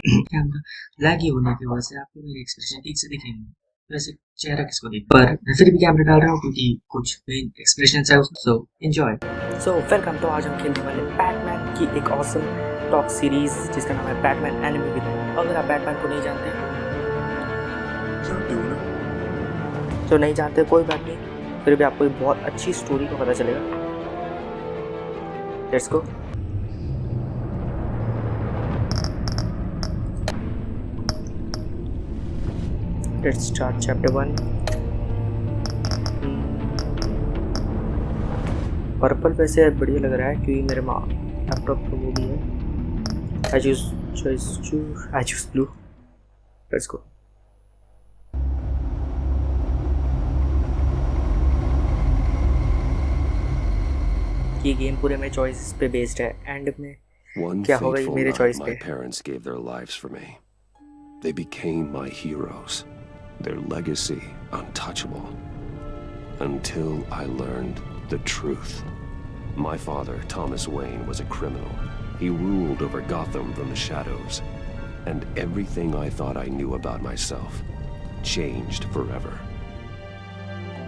Camera लैगी होने की वजह से आपको मेरे एक्सप्रेशन ठीक से दिखेंगे। वैसे चेहरा किसको दिख पर मैं फिर भी कैमरा डाल रहा हूँ क्योंकि कुछ मेन एक्सप्रेशन है उसमें। So enjoy. So welcome. तो आज हम खेलने वाले बैटमैन की एक ऑसम टॉक सीरीज जिसका नाम है बैटमैन एनिमी विद। अगर आप बैटमैन को नहीं जानते तो नहीं जानते कोई बात नहीं, फिर भी आपको एक बहुत अच्छी स्टोरी का पता चलेगा। Let's go. Let's start chapter 1। Purple वैसे बढ़िया लग रहा है क्योंकि मेरे माँ लैपटॉप तो वो भी है। I choose blue. Let's go. ये गेम पूरे में चॉइसेस पे बेस्ड है। एंड में क्या होगा ये मेरे चॉइस पे। My parents gave their lives for me. They became my heroes. Their legacy untouchable. Until I learned the truth. My father, Thomas Wayne, was a criminal. He ruled over Gotham from the shadows. And everything I thought I knew about myself changed forever.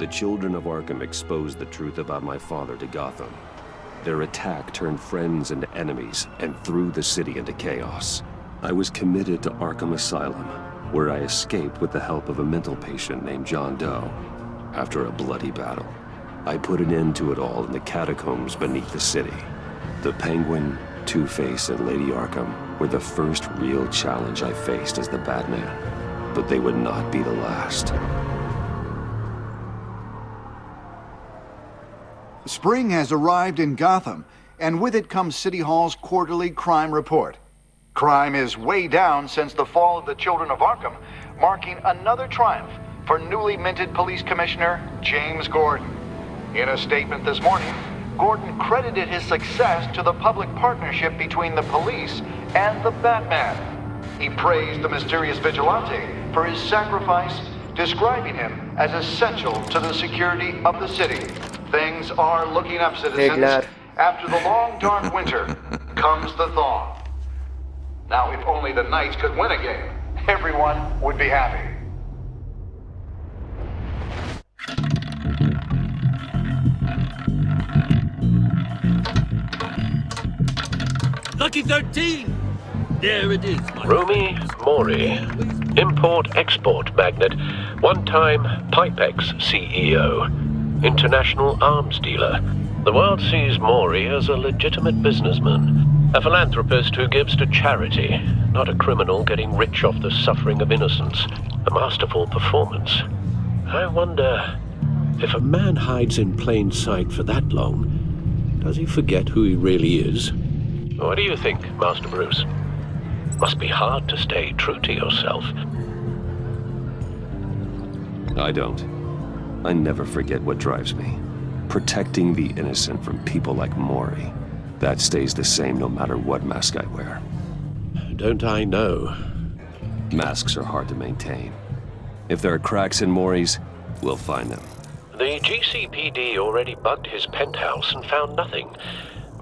The children of Arkham exposed the truth about my father to Gotham. Their attack turned friends into enemies and threw the city into chaos. I was committed to Arkham Asylum, where I escaped with the help of a mental patient named John Doe. After a bloody battle, I put an end to it all in the catacombs beneath the city. The Penguin, Two-Face, and Lady Arkham were the first real challenge I faced as the Batman, but they would not be the last. Spring has arrived in Gotham, and with it comes City Hall's quarterly crime report. Crime is way down since the fall of the Children of Arkham, marking another triumph for newly minted Police Commissioner James Gordon. In a statement this morning, Gordon credited his success to the public partnership between the police and the Batman. He praised the mysterious vigilante for his sacrifice, describing him as essential to the security of the city. Things are looking up, citizens. After the long, dark winter comes the thaw. Now, if only the Knights could win a game, everyone would be happy. Lucky 13! There it is. Rumi Mori, import-export magnate, one-time Pipex CEO, international arms dealer. The world sees Mori as a legitimate businessman, a philanthropist who gives to charity, not a criminal getting rich off the suffering of innocence. A masterful performance. I wonder, if a man hides in plain sight for that long, does he forget who he really is? What do you think, Master Bruce? Must be hard to stay true to yourself. I don't. I never forget what drives me. Protecting the innocent from people like Mori. That stays the same no matter what mask I wear. Don't I know? Masks are hard to maintain. If there are cracks in Mori's, we'll find them. The GCPD already bugged his penthouse and found nothing.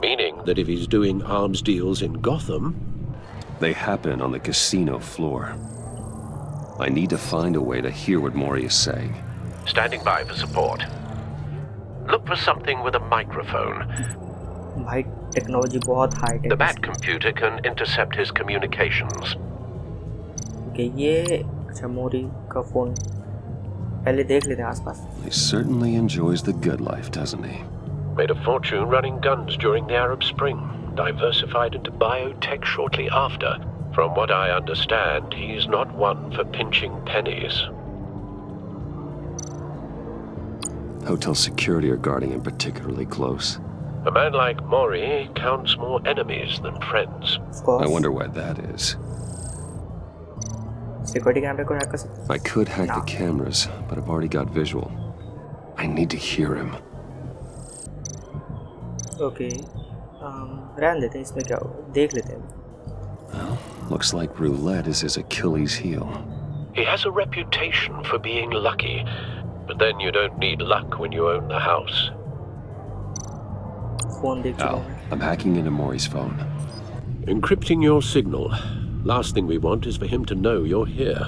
Meaning that if he's doing arms deals in Gotham... They happen on the casino floor. I need to find a way to hear what Mori is saying. Standing by for support. Look for something with a microphone. भाई technology बहुत high The Bat computer can intercept his communications. Okay ये अच्छा मोरी का phone पहले देख लेते हैं आसपास। He certainly enjoys the good life, doesn't he? Made a fortune running guns during the Arab Spring. Diversified into biotech shortly after. From what I understand, he's not one for pinching pennies. Hotel security are guarding him particularly close. A man like Mori counts more enemies than friends. I wonder why that is. Security camera को hack कर सकते हैं? I could hack the cameras, but I've already got visual. I need to hear him. Okay. रहने देते हैं इसमें क्या होगा देख लेते हैं। Well, looks like roulette is his Achilles heel. He has a reputation for being lucky, but then you don't need luck when you own the house. Phone देख चुका हूँ। I'm hacking into Mori's phone. Encrypting your signal. Last thing we want is for him to know you're here.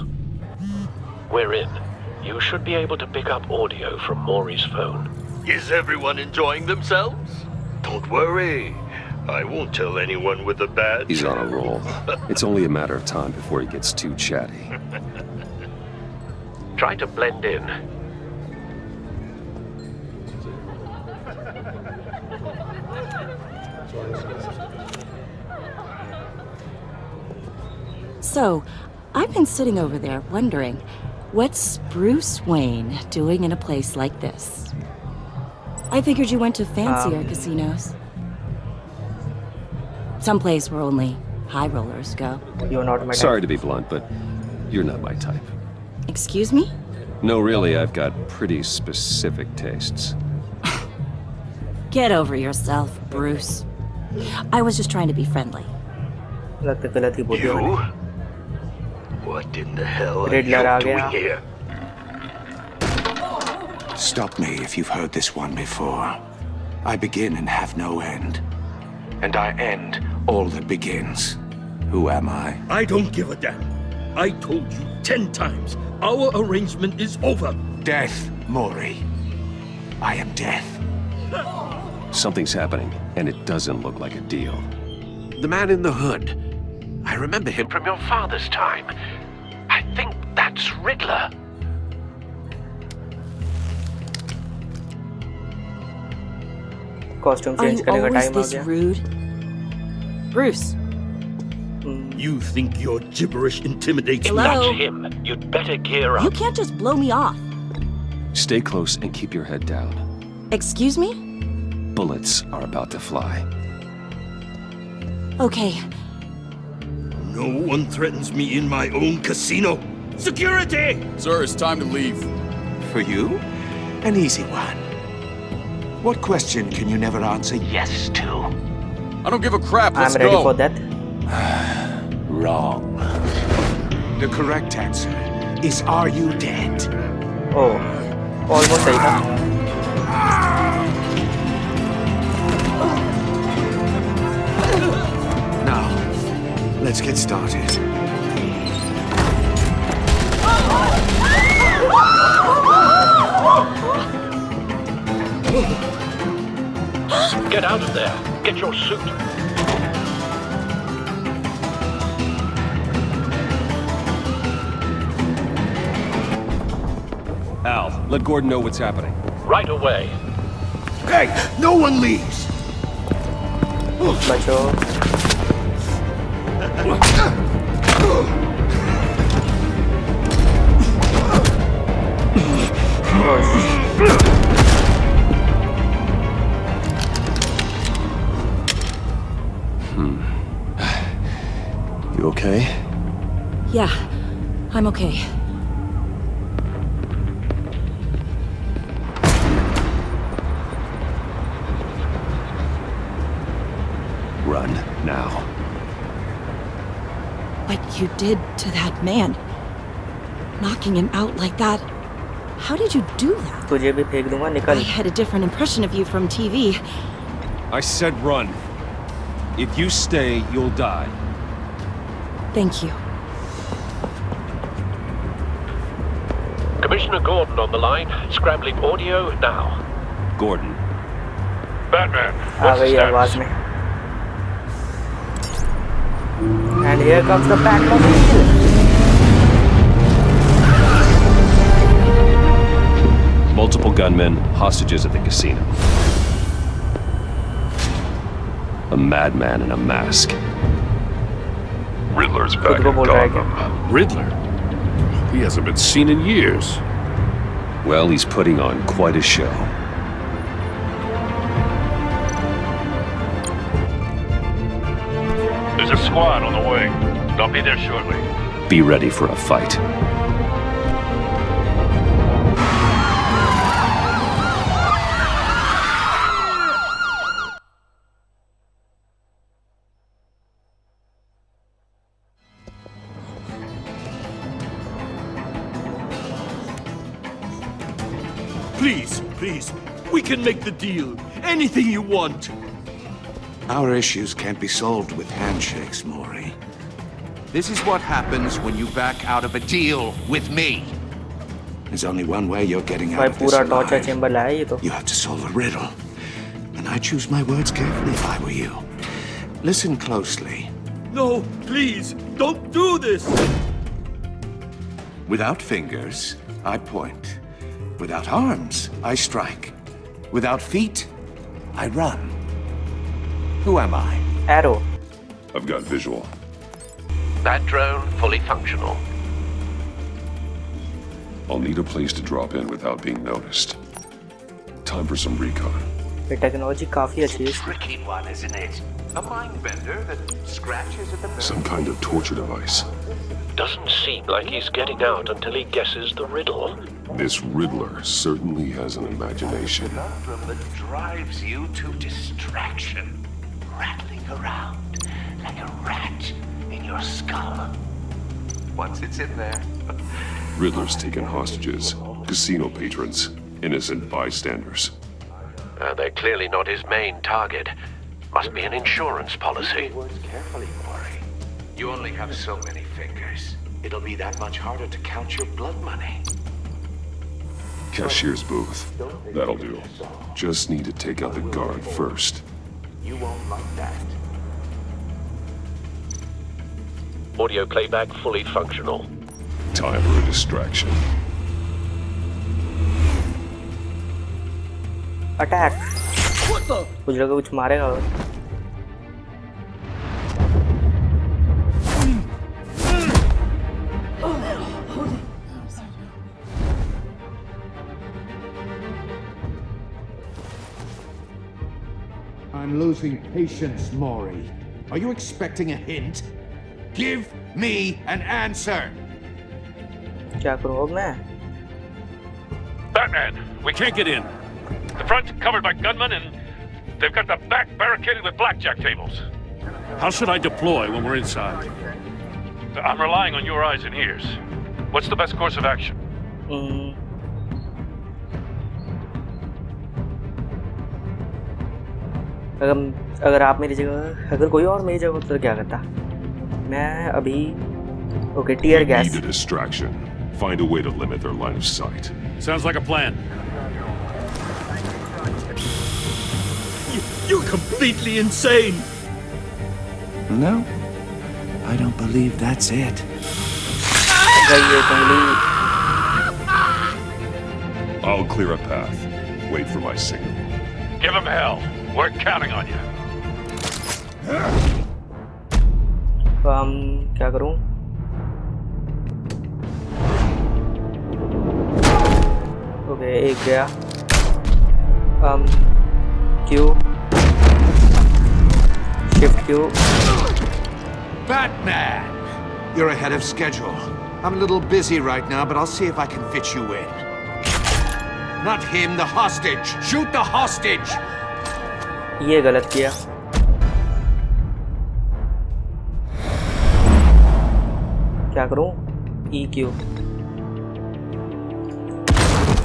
We're in. You should be able to pick up audio from Maury's phone. Is everyone enjoying themselves? Don't worry. I won't tell anyone with a badge. He's on a roll. It's only a matter of time before he gets too chatty. Try to blend in. So, I've been sitting over there wondering, what's Bruce Wayne doing in a place like this? I figured you went to fancier casinos. Someplace where only high rollers go. You're not my Sorry to be blunt, but you're not my type. Excuse me? No, really, I've got pretty specific tastes. Get over yourself, Bruce. I was just trying to be friendly. लगता है गलत ही बोल दिया मैंने। You? What in the hell are Riddler आ you doing गया। here? Stop me if you've heard this one before. I begin and have no end. And I end all that begins. Who am I? I don't give a damn. I told you 10 times. Our arrangement is over. Death, Maury. I am death. Something's happening, and it doesn't look like a deal. The man in the hood. I remember him from your father's time. I think that's Riddler. Costume Are change you करने का always time uh this गया। rude? Bruce, You think your gibberish intimidates Hello? me? That's him. You'd better gear you up. can't just blow me off. Stay close and keep your head down. Excuse me? Bullets are about to fly. Okay, No one threatens me in my own casino. Security! Sir, it's time to leave. For you? An easy one. What question can you never answer yes to? I don't give a crap. Let's I'm ready go. for that. Wrong. The correct answer is, are you dead? Oh, almost सही था। Now, let's get started. Get out of there. Get your suit. Al, let Gordon know what's happening. Right away. Hey, no one leaves! बचो। You okay? yeah, I'm okay. Run, now. What you did to that man, knocking him out like that, how did you do that? तुझे भी फेंक दूंगा, I निकल। had a different impression of you from TV. I said run. If you stay, you'll die. Thank you. Commissioner Gordon on the line. Scrambling audio now. Gordon. Batman, uh what's the गई आवाज status? में। And here comes the Batmobile. Multiple gunmen, hostages at the casino. A madman in a mask. Riddler's खुद back को in बोल रहा है क्या? Gotham. Riddler? He hasn't been seen in years. Well, he's putting on quite a show. There's a squad on the way. They'll be there shortly. Be ready for a fight. Please, please, we can make the deal. Anything you want. Our issues can't be solved with handshakes, Maury. This is what happens when you back out of a deal with me. There's only one way you're getting out of this alive. You have to solve a riddle. And I choose my words carefully if I were you. Listen closely. No, please, don't do this! Without fingers, I point. Without arms, I strike. Without feet, I run. Who am I? Arrow. I've got visual. That drone fully functional. I'll need a place to drop in without being noticed. Time for some recon. ये technology काफी अच्छी है. Tricky one, isn't it? A mind bender that scratches at the nerve. Some kind of torture device. Doesn't seem like he's getting out until he guesses the riddle. This Riddler certainly has an imagination. Conundrum that drives you to distraction. Rattling around like a rat in your skull. Once it's in there. Riddler's taken hostages, casino patrons, innocent bystanders. They're clearly not his main target. Must be an insurance policy. Words carefully, Maury. You only have so many fingers. It'll be that much harder to count your blood money. Cashier's booth. That'll do. Just need to take out the guard first. You won't like that. Audio playback fully functional. Time for a distraction. Attack. कुछ लगा कुछ मारेगा. I'm losing patience, Maury. Are you expecting a hint? Give me an answer. क्या करूँ अब मैं? Batman, we can't get in. The front's covered by gunmen and they've got the back barricaded with blackjack tables. How should I deploy when we're inside? I'm relying on your eyes and ears. What's the best course of action? अगर आप मेरी जगह, अगर कोई और मेरी जगह तो क्या करता? मैं अभी okay, tear gas. Need a distraction. Find a way to limit their line of sight. Sounds like a plan. You're completely insane! No, I don't believe that's it. I'll clear a path. Wait for my signal. Give him hell. We're counting on you. क्या करूं? Okay, एक गया. Q. Shift Q. Batman! You're ahead of schedule. I'm a little busy right now, but I'll see if I can fit you in. Not him, the hostage! Shoot the hostage! ये गलत किया. क्या करूं? EQ.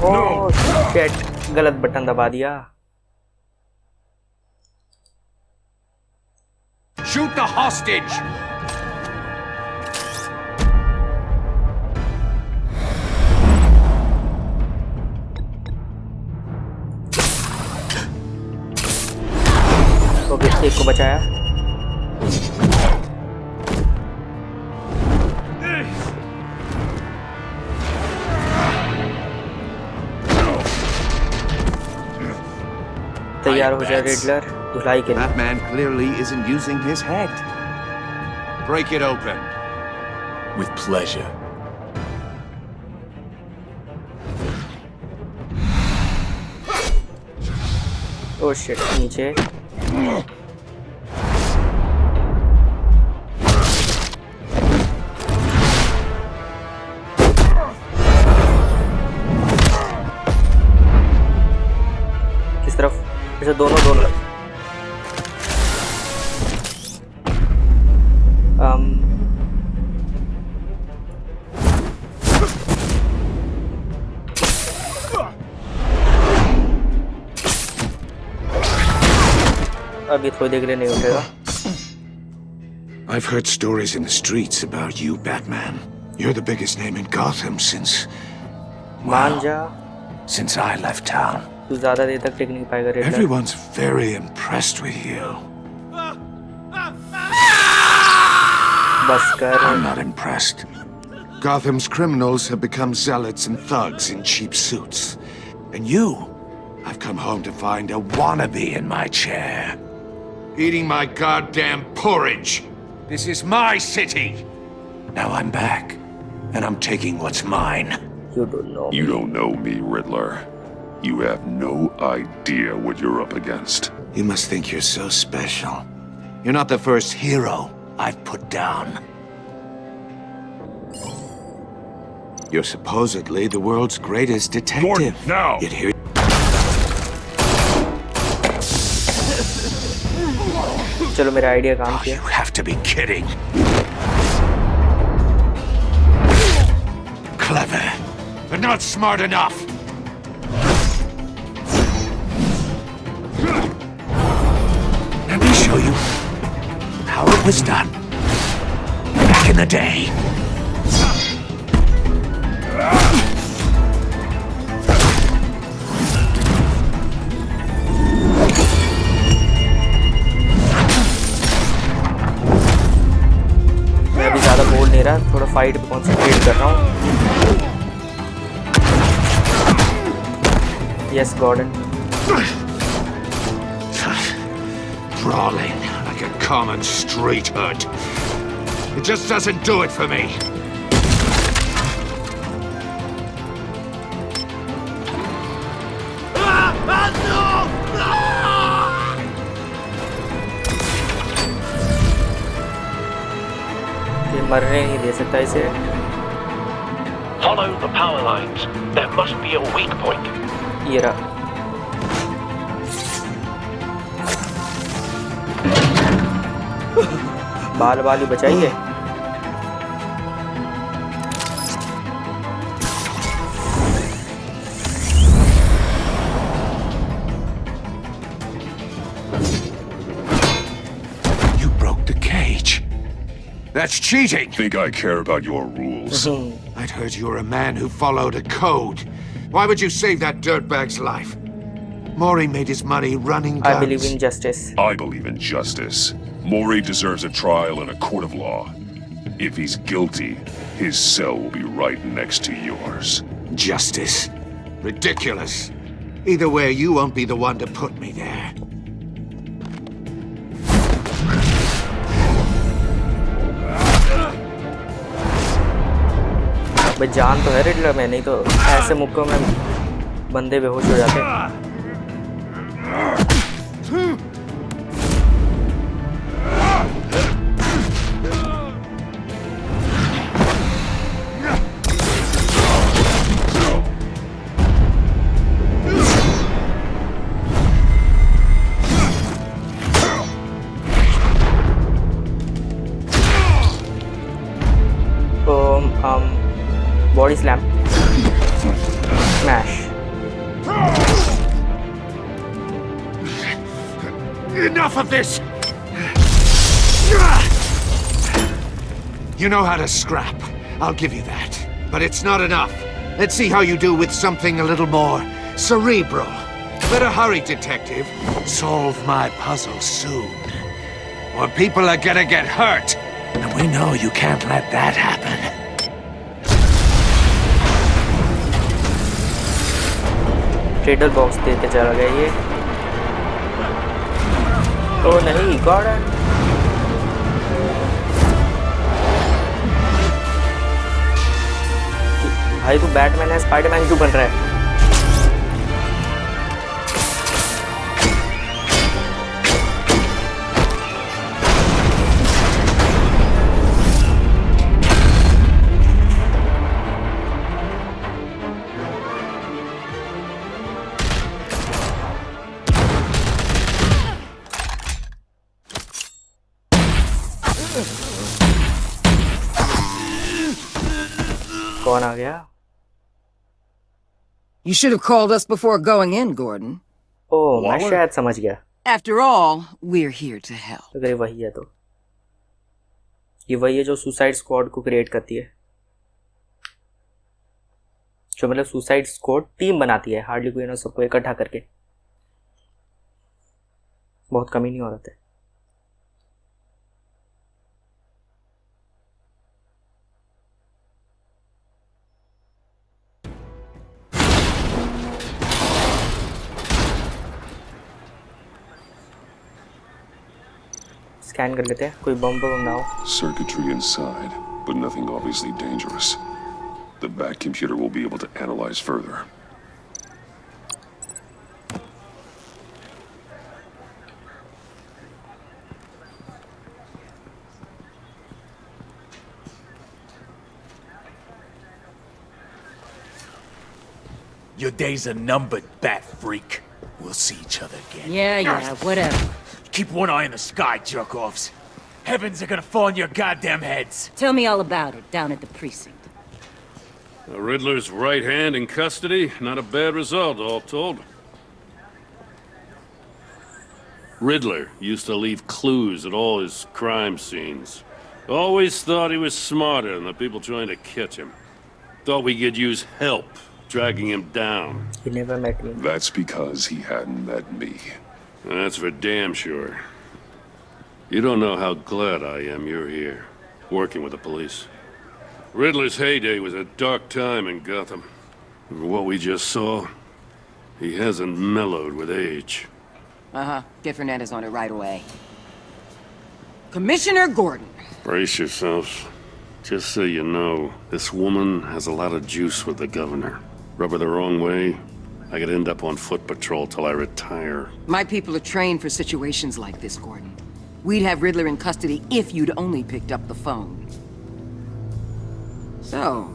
Oh shit, गलत button दबा दिया. Shoot the hostage! Okay, एक को बचाया. तैयार हो जाए रिडलर धुलाई के लिए. Batman clearly isn't using his head. Break it open. With pleasure. Oh shit, नीचे. किस तरफ? अच्छा, दोनों. अभी थोड़ी देर के लिए नहीं उठेगा. I've heard stories in the streets about you, Batman. You're the biggest name in Gotham since... well, since I left town. तू ज़्यादा देर तक टिक नहीं पाएगा red. Everyone's very impressed with you. बस कर। I'm not impressed. Gotham's criminals have become zealots and thugs in cheap suits. And you, I've come home to find a wannabe in my chair. Eating my goddamn porridge. This is my city. Now I'm back, and I'm taking what's mine. You don't know. You don't know me, Riddler. You have no idea what you're up against. You must think you're so special. You're not the first hero I've put down. You're supposedly the world's greatest detective. Gordon, now! Yet here... चलो मेरा idea काम किया। You have to be kidding. Clever, but not smart enough. Let me show you how it was done back in the day. मैं अभी ज़्यादा बोल नहीं रहा, थोड़ा फाइट पे कॉन्सेंट्रेट कर रहा हूँ। Yes, Gordon. Brawling like a common street hood. It just doesn't do it for me. मरने नहीं दे सकता इसे। Follow the power lines. There must be a weak point. ये रहा। बाल बाल ही बचाइए। You broke the cage. That's cheating. Think I care about your rules? I'd heard you were a man who followed a code. Why would you save that dirtbag's life? Mori made his money running guns. I believe in justice. I believe in justice. Mori deserves a trial in a court of law. If he's guilty, his cell will be right next to yours. Justice? Ridiculous. Either way, you won't be the one to put me there. भाई जान तो है Riddler में, नहीं तो ऐसे मुक्कों में बंदे बेहोश हो जाते हैं। Body slam. Smash. Enough of this! You know how to scrap. I'll give you that. But it's not enough. Let's see how you do with something a little more cerebral. Better hurry, detective. Solve my puzzle soon. Or people are gonna get hurt. And we know you can't let that happen. Trader box दे के चला गया ये। ओ नहीं, Gordon. भाई तू Batman है, Spiderman क्यों बन रहा है? कौन आ गया? You should have called us before going in, Gordon. Oh, मैं शायद समझ गया। After all, we're here to help. अगर वही है तो ये वही है जो सुसाइड स्क्वाड को क्रिएट करती है, जो मतलब सुसाइड स्क्वाड टीम बनाती है, हार्डली कोई ना सबको इकट्ठा करके, बहुत कम ही नहीं हो रहा था। स्कैन कर लेते हैं, कोई बम ना हो। Circuitry inside, but nothing obviously dangerous. The back computer will be able to analyze further. Your days are numbered, bat freak. We'll see each other again. Yeah, whatever. Keep one eye in the sky, jerk-offs. Heavens are gonna fall on your goddamn heads. Tell me all about it down at the precinct. The Riddler's right hand in custody. Not a bad result, all told. Riddler used to leave clues at all his crime scenes. Always thought he was smarter than the people trying to catch him. Thought we could use help dragging him down. He never met me. That's because he hadn't met me. That's for damn sure. You don't know how glad I am you're here, working with the police. Riddler's heyday was a dark time in Gotham. For what we just saw, he hasn't mellowed with age. Uh-huh. Get Fernandez on it right away. Commissioner Gordon. Brace yourselves. Just so you know, this woman has a lot of juice with the governor. Rub her the wrong way, I could end up on foot patrol till I retire. My people are trained for situations like this, Gordon. We'd have Riddler in custody if you'd only picked up the phone. So,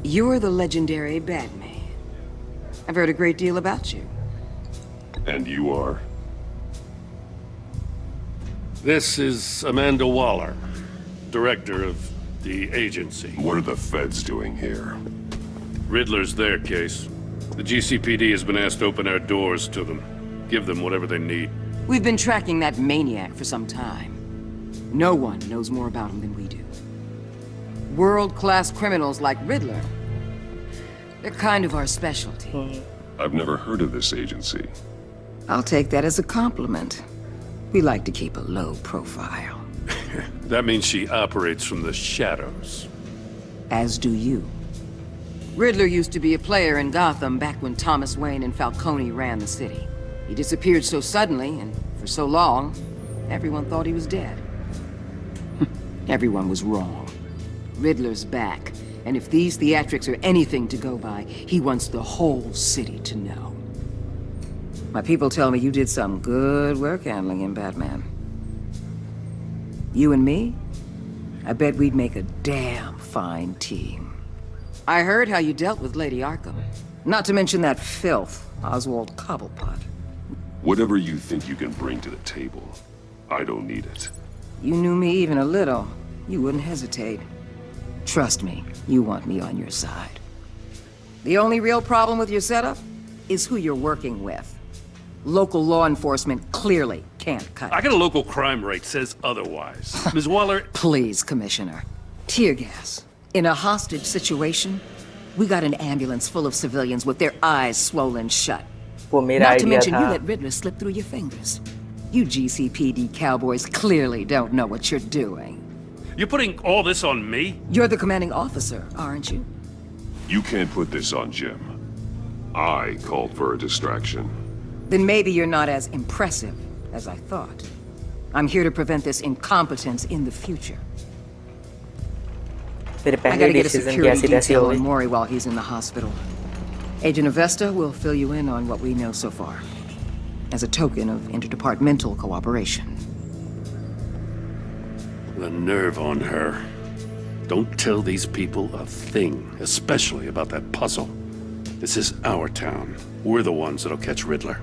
you're the legendary Batman. I've heard a great deal about you. And you are? This is Amanda Waller, director of the agency. What are the feds doing here? Riddler's their case. The GCPD has been asked to open our doors to them. Give them whatever they need. We've been tracking that maniac for some time. No one knows more about him than we do. World-class criminals like Riddler. They're kind of our specialty. I've never heard of this agency. I'll take that as a compliment. We like to keep a low profile. That means she operates from the shadows. As do you. Riddler used to be a player in Gotham back when Thomas Wayne and Falcone ran the city. He disappeared so suddenly, and for so long, everyone thought he was dead. Everyone was wrong. Riddler's back, and if these theatrics are anything to go by, he wants the whole city to know. My people tell me you did some good work handling him, Batman. You and me? I bet we'd make a damn fine team. I heard how you dealt with Lady Arkham. Not to mention that filth, Oswald Cobblepot. Whatever you think you can bring to the table, I don't need it. You knew me even a little, you wouldn't hesitate. Trust me, you want me on your side. The only real problem with your setup is who you're working with. Local law enforcement clearly can't cut it. I got a local crime rate says otherwise. Ms. Waller... Please, Commissioner. Tear gas. In a hostage situation, we got an ambulance full of civilians with their eyes swollen shut. Not to mention you let Riddler slip through your fingers. You GCPD cowboys clearly don't know what you're doing. You're putting all this on me? You're the commanding officer, aren't you? You can't put this on Jim. I called for a distraction. Then maybe you're not as impressive as I thought. I'm here to prevent this incompetence in the future. I gotta get a security detail on Mori while he's in the hospital. Agent Avesta will fill you in on what we know so far, as a token of interdepartmental cooperation. The nerve on her. Don't tell these people a thing, especially about that puzzle. This is our town. We're the ones that'll catch Riddler.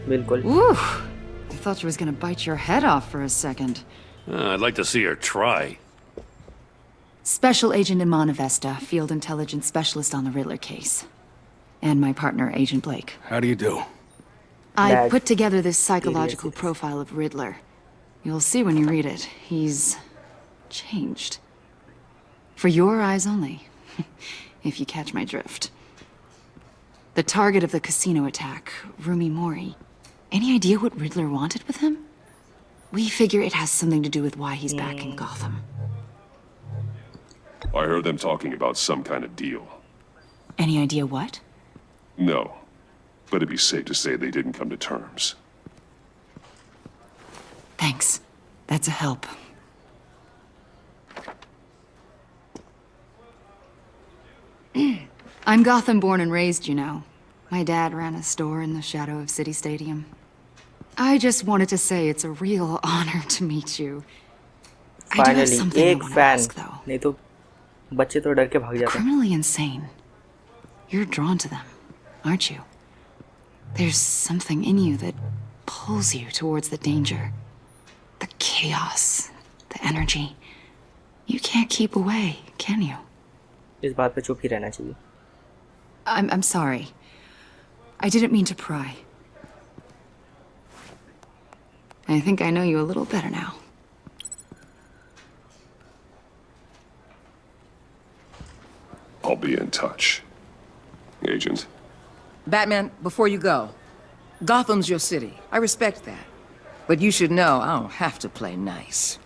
Ooh, I thought she was gonna bite your head off for a second. I'd like to see her try. Special Agent Iman Avesta, Field Intelligence Specialist on the Riddler case. And my partner, Agent Blake. How do you do? I put together this psychological profile of Riddler. You'll see when you read it. He's changed. For your eyes only, if you catch my drift. The target of the casino attack, Rumi Mori. Any idea what Riddler wanted with him? We figure it has something to do with why he's back in Gotham. I heard them talking about some kind of deal. Any idea what? No, but it'd be safe to say they didn't come to terms. Thanks. That's a help. I'm Gotham born and raised, you know. My dad ran a store in the shadow of City Stadium. I just wanted to say it's a real honor to meet you. I do have something I want to ask, though. नहीं तो बच्चे तो डर के भाग जाते हैं. Criminally insane. You're drawn to them, aren't you? There's something in you that pulls you towards the danger. The chaos, the energy. You can't keep away, can you? इस बात पे चुप ही रहना चाहिए. I'm sorry. I didn't mean to pry. I think I know you a little better now. I'll be in touch. Agent. Batman, before you go, Gotham's your city. I respect that. But you should know I don't have to play nice.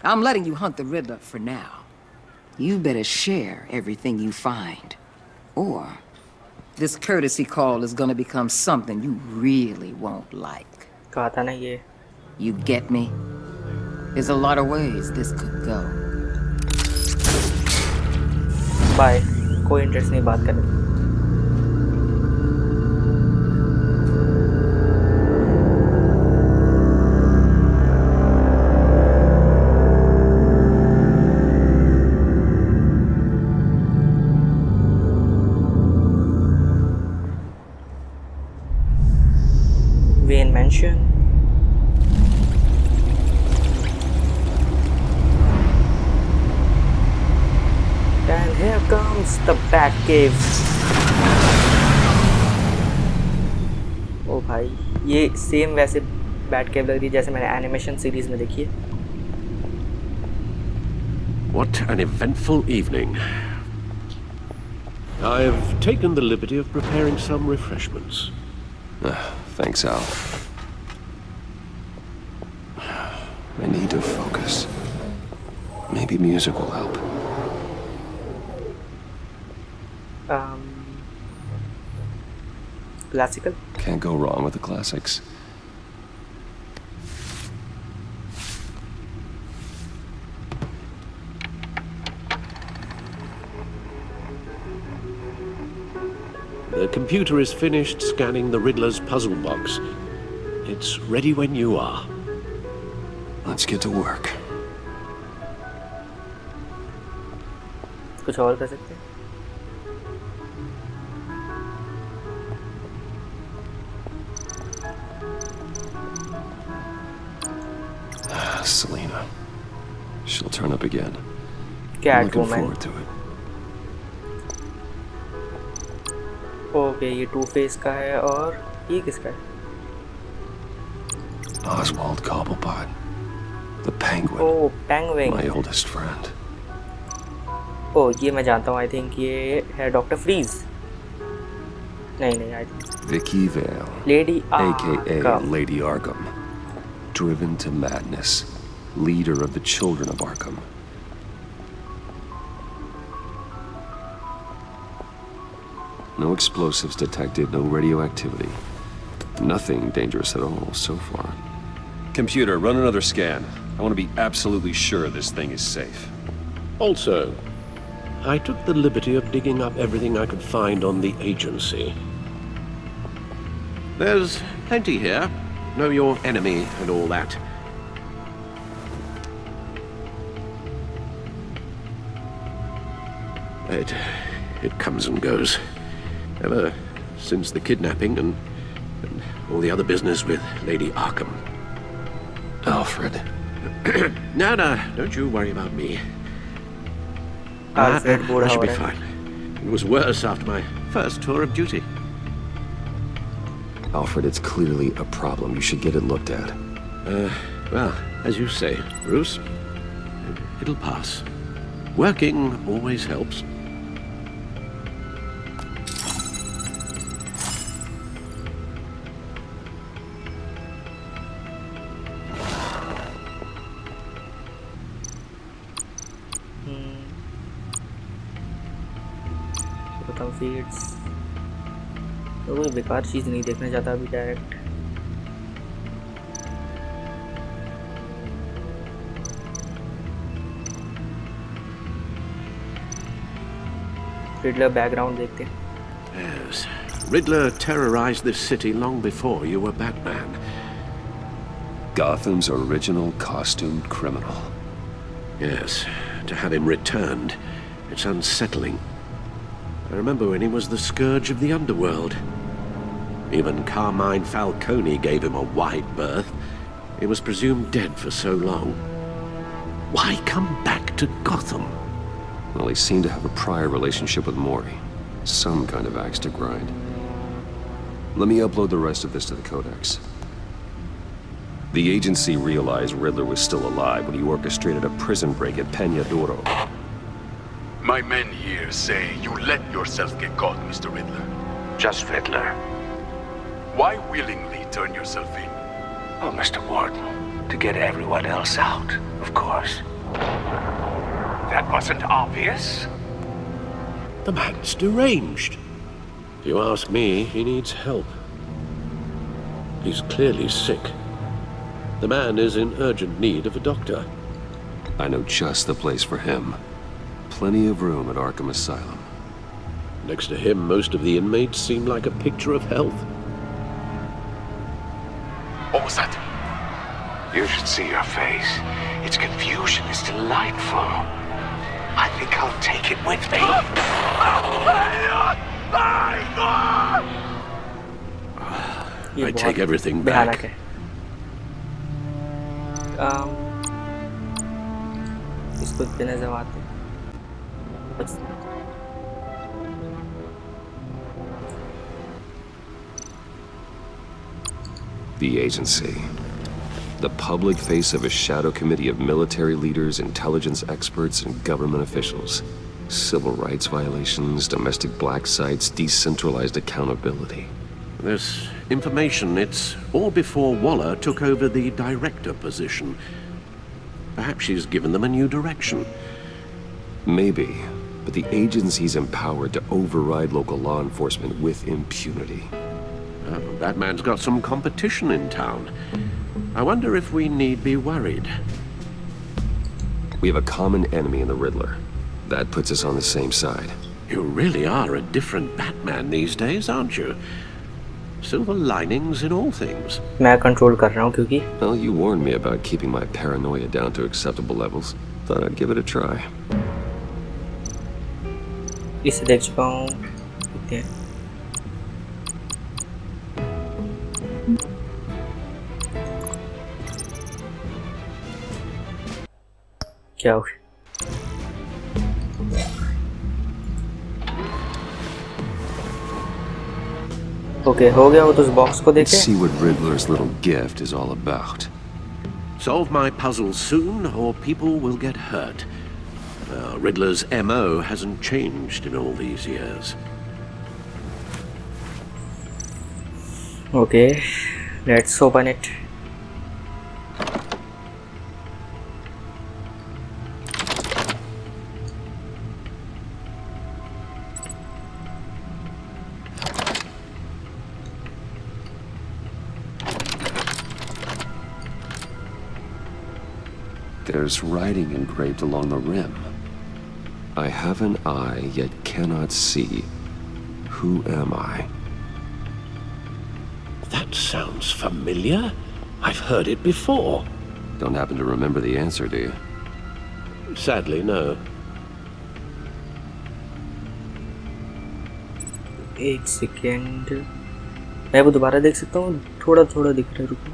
I'm letting you hunt the Riddler for now. You better share everything you find. Or this courtesy call is gonna become something you really won't like. कहा था ना ये. You get me? There's a lot of ways this could go. Bye. कोई interest नहीं बात करने. Wayne Mansion. And here comes the Batcave. ओ भाई ये सेम वैसे Batcave लग रही है जैसे मैंने एनिमेशन सीरीज में देखी है. What an eventful evening. I've taken the liberty of preparing some refreshments. Thanks, Al. I need to focus. Maybe music will help. Classical? Can't go wrong with the classics. The computer is finished scanning the Riddler's puzzle box. It's ready when you are. Let's get to work. कुछ और कर सकते हैं? Selena. She'll turn up again. Catwoman. Looking forward to it. Okay ये to face का है और ये किसका है? Oswald Cobblepot. The Penguin. Oh, Penguin. My oldest friend. Oh, ये मैं जानता हूँ. I think ये है डॉक्टर फ्रीज. नहीं I think. Vicky Vale. Lady AKA Arkham. Lady Arkham. Driven to madness. Leader of the children of Arkham. No explosives detected, no radioactivity. Nothing dangerous at all so far. Computer, run another scan. I want to be absolutely sure this thing is safe. Also, I took the liberty of digging up everything I could find on the agency. There's plenty here. Know your enemy and all that. It comes and goes. Ever since the kidnapping and all the other business with Lady Arkham. Alfred. No, don't you worry about me. Alfred I should be fine. It was worse after my first tour of duty. Alfred, it's clearly a problem. You should get it looked at. Well, as you say, Bruce. It'll pass. Working always helps. Feeds तो कोई बेकार चीज़ नहीं देखना चाहता अभी direct. Riddler background देखते हैं। Yes, Riddler terrorized this city long before you were Batman. Gotham's original costumed criminal. Yes, to have him returned, it's unsettling. I remember when he was the scourge of the underworld. Even Carmine Falcone gave him a wide berth. He was presumed dead for so long. Why come back to Gotham? Well, he seemed to have a prior relationship with Mori. Some kind of axe to grind. Let me upload the rest of this to the Codex. The agency realized Riddler was still alive when he orchestrated a prison break at Peña Duro. My men here say you let yourself get caught, Mr. Riddler. Just Riddler. Why willingly turn yourself in? Oh, Mr. Warden, to get everyone else out, of course. That wasn't obvious. The man's deranged. If you ask me, he needs help. He's clearly sick. The man is in urgent need of a doctor. I know just the place for him. Plenty of room at Arkham Asylum. Next to him, most of the inmates seem like a picture of health. What was that? You should see your face. Its confusion is delightful. I think I'll take it with me. I take everything back. इसको देने जमाते The agency. The public face of a shadow committee of military leaders, intelligence experts, and government officials. Civil rights violations, domestic black sites, decentralized accountability. This information, it's all before Waller took over the director position. Perhaps she's given them a new direction. Maybe, but the agency's empowered to override local law enforcement with impunity. Batman's got some competition in town. I wonder if we need be worried. We have a common enemy in the Riddler. That puts us on the same side. You really are a different Batman these days, aren't you? Silver linings in all things. मैं control कर रहा हूँ क्योंकि Well, you warned me about keeping my paranoia down to acceptable levels. Thought I'd give it a try. इसे देख चुका हूँ। देखते हैं। क्या हो गया? Okay, हो गया वो तो उस बॉक्स को देखे. Let's see what Riddler's little gift is all about. Solve my puzzle soon, or people will get hurt. Riddler's MO hasn't changed in all these years. Okay, let's open it. There's writing engraved along the rim. I have an eye, yet cannot see. Who am I? That sounds familiar. I've heard it before. Don't happen to remember the answer, do you? Sadly, no. एक second मैं वो दोबारा देख सकता हूँ. थोड़ा थोड़ा दिख रहा है. रुको.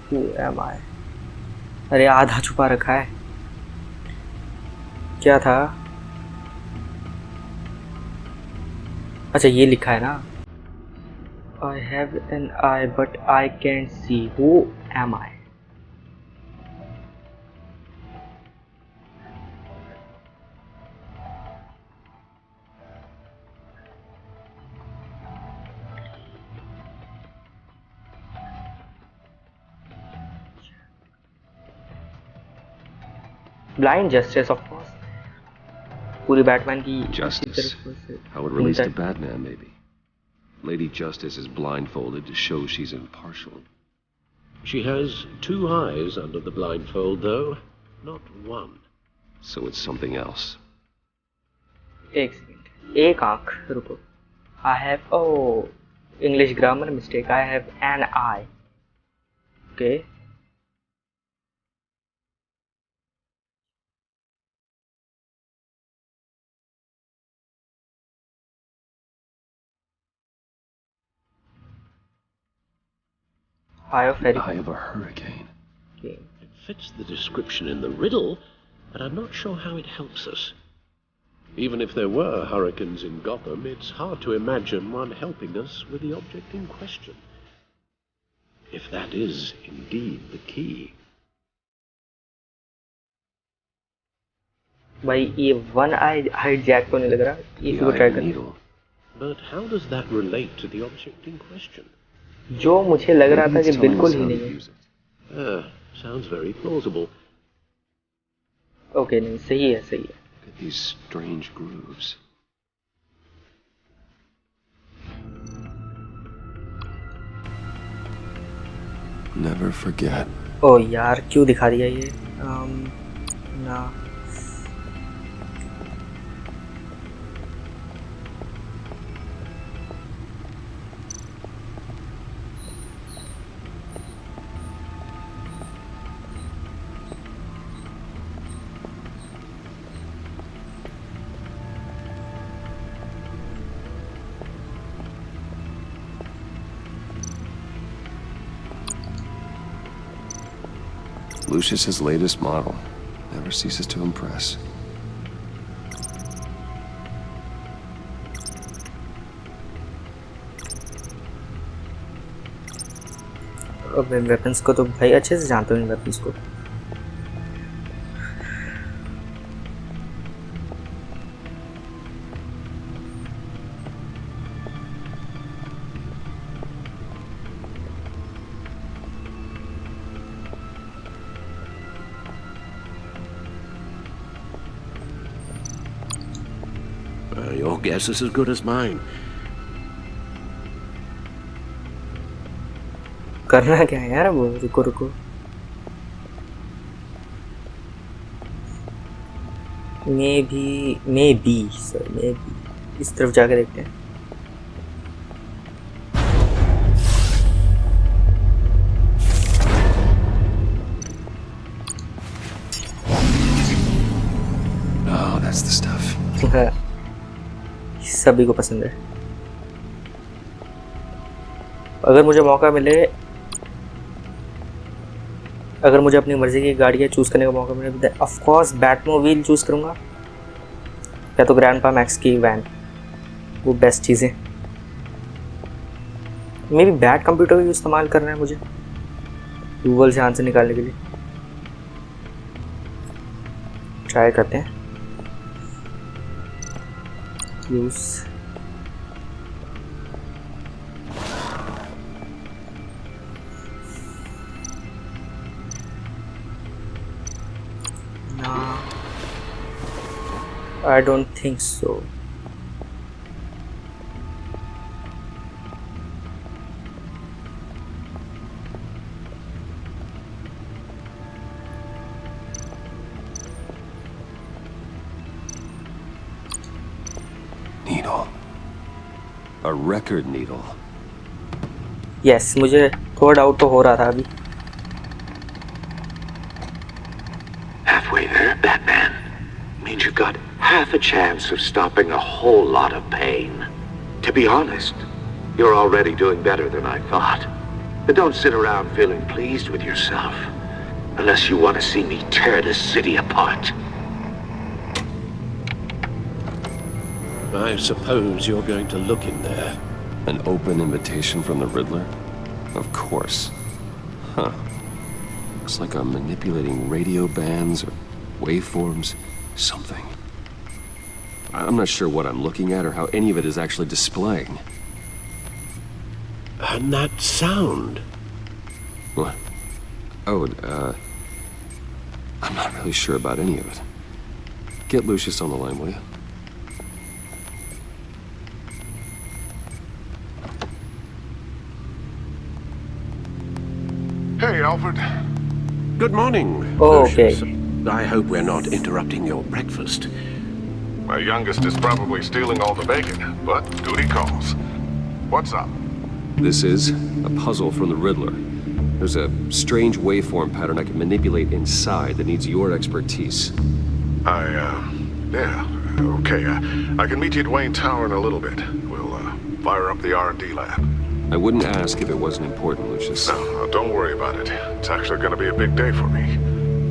Who am I? अरे आधा छुपा रखा है. क्या था? अच्छा ये लिखा है ना. I have an eye but I can't see. Who am I? Blind justice, of course. पूरी बैटमैन की Justice. How it relates to Batman, maybe. Lady Justice is blindfolded to show she's impartial. She has 2 eyes under the blindfold, though, not 1. So it's something else. एक second, एक आंख, रुको. I have, oh, English grammar mistake. I have an eye. Okay. Eye of a hurricane. Okay. It fits the description in the riddle, but I'm not sure how it helps us. Even if there were hurricanes in Gotham, it's hard to imagine one helping us with the object in question. If that is indeed the key. भाई ये one आई hijack तो नहीं लग रहा. इसी को try कर. But how does that relate to the object in question? जो मुझे लग रहा था कि बिल्कुल ही नहीं है. Sounds very plausible. Okay, नहीं, सही है, सही है. Look at these strange grooves. Never forget. ओ यार क्यों दिखा दिया ये? ना. Lucius's latest model never ceases to impress. अब वेपन्स को तो भाई अच्छे से जानते हो इन वेपन्स को. Your guess is as good as mine. करना क्या है यार वो? रुको रुको. maybe इस तरफ जाकर देखते हैं. Oh, that's the stuff. सभी को पसंद है. अगर मुझे मौका मिले, अगर मुझे अपनी मर्जी की गाड़ियाँ चूज़ करने का मौका मिले, ऑफ कोर्स बैटमोबाइल चूज़ करूँगा या तो ग्रैंडपा मैक्स की वैन. वो बेस्ट चीज़ें. मे भी बैट कंप्यूटर का इस्तेमाल करना है मुझे गूगल से आंसर निकालने के लिए. ट्राई करते हैं. Use I don't think so. Needle. A record needle. Yes, मुझे थोड़ा डाउट तो हो रहा था अभी. Halfway there, Batman. Means you've got half a chance of stopping a whole lot of pain. To be honest, you're already doing better than I thought. But don't sit around feeling pleased with yourself. Unless you want to see me tear this city apart. I suppose you're going to look in there. An open invitation from the Riddler? Of course. Huh. Looks like I'm manipulating radio bands or waveforms, something. I'm not sure what I'm looking at or how any of it is actually displaying. And that sound? What? Oh, I'm not really sure about any of it. Get Lucius on the line, will you? Hey, Alfred. Good morning, Oh, Lucius. okay. I hope we're not interrupting your breakfast. My youngest is probably stealing all the bacon, but duty calls. What's up? This is a puzzle from the Riddler. There's a strange waveform pattern I can manipulate inside that needs your expertise. Yeah, okay. I can meet you at Wayne Tower in a little bit. We'll, fire up the R&D lab. I wouldn't ask if it wasn't important, Lucius. No, don't worry about it. It's actually gonna be a big day for me.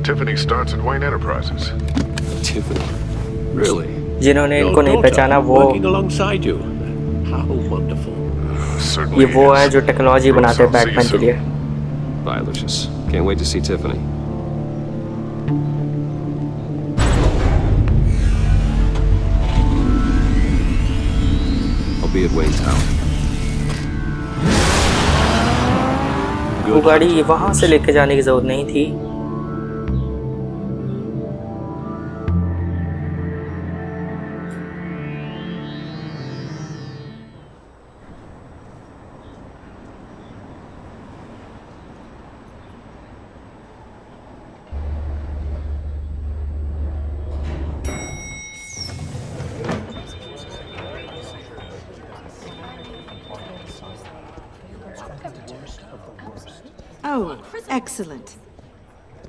Tiffany starts at Wayne Enterprises. Tiffany? Really? जिन्होंने Your इनको नहीं daughter पहचाना वो working alongside you. How wonderful. ये Certainly वो है is. जो technology बनाते हैं Bruce, I'll see you Batman के लिए. Bye, Lucius. Can't wait to see Tiffany. I'll be at Wayne Tower. वो गाड़ी वहां से लेके जाने की जरूरत नहीं थी. Oh, excellent.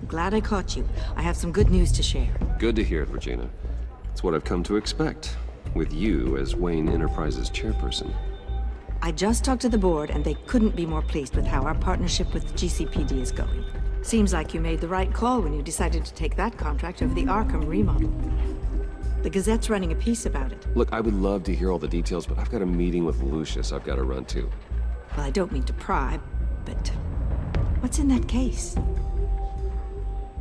Glad I caught you. I have some good news to share. Good to hear it, Regina. It's what I've come to expect, with you as Wayne Enterprises chairperson. I just talked to the board, and they couldn't be more pleased with how our partnership with GCPD is going. Seems like you made the right call when you decided to take that contract over the Arkham remodel. The Gazette's running a piece about it. Look, I would love to hear all the details, but I've got a meeting with Lucius I've got to run to. Well, I don't mean to pry, but what's in that case?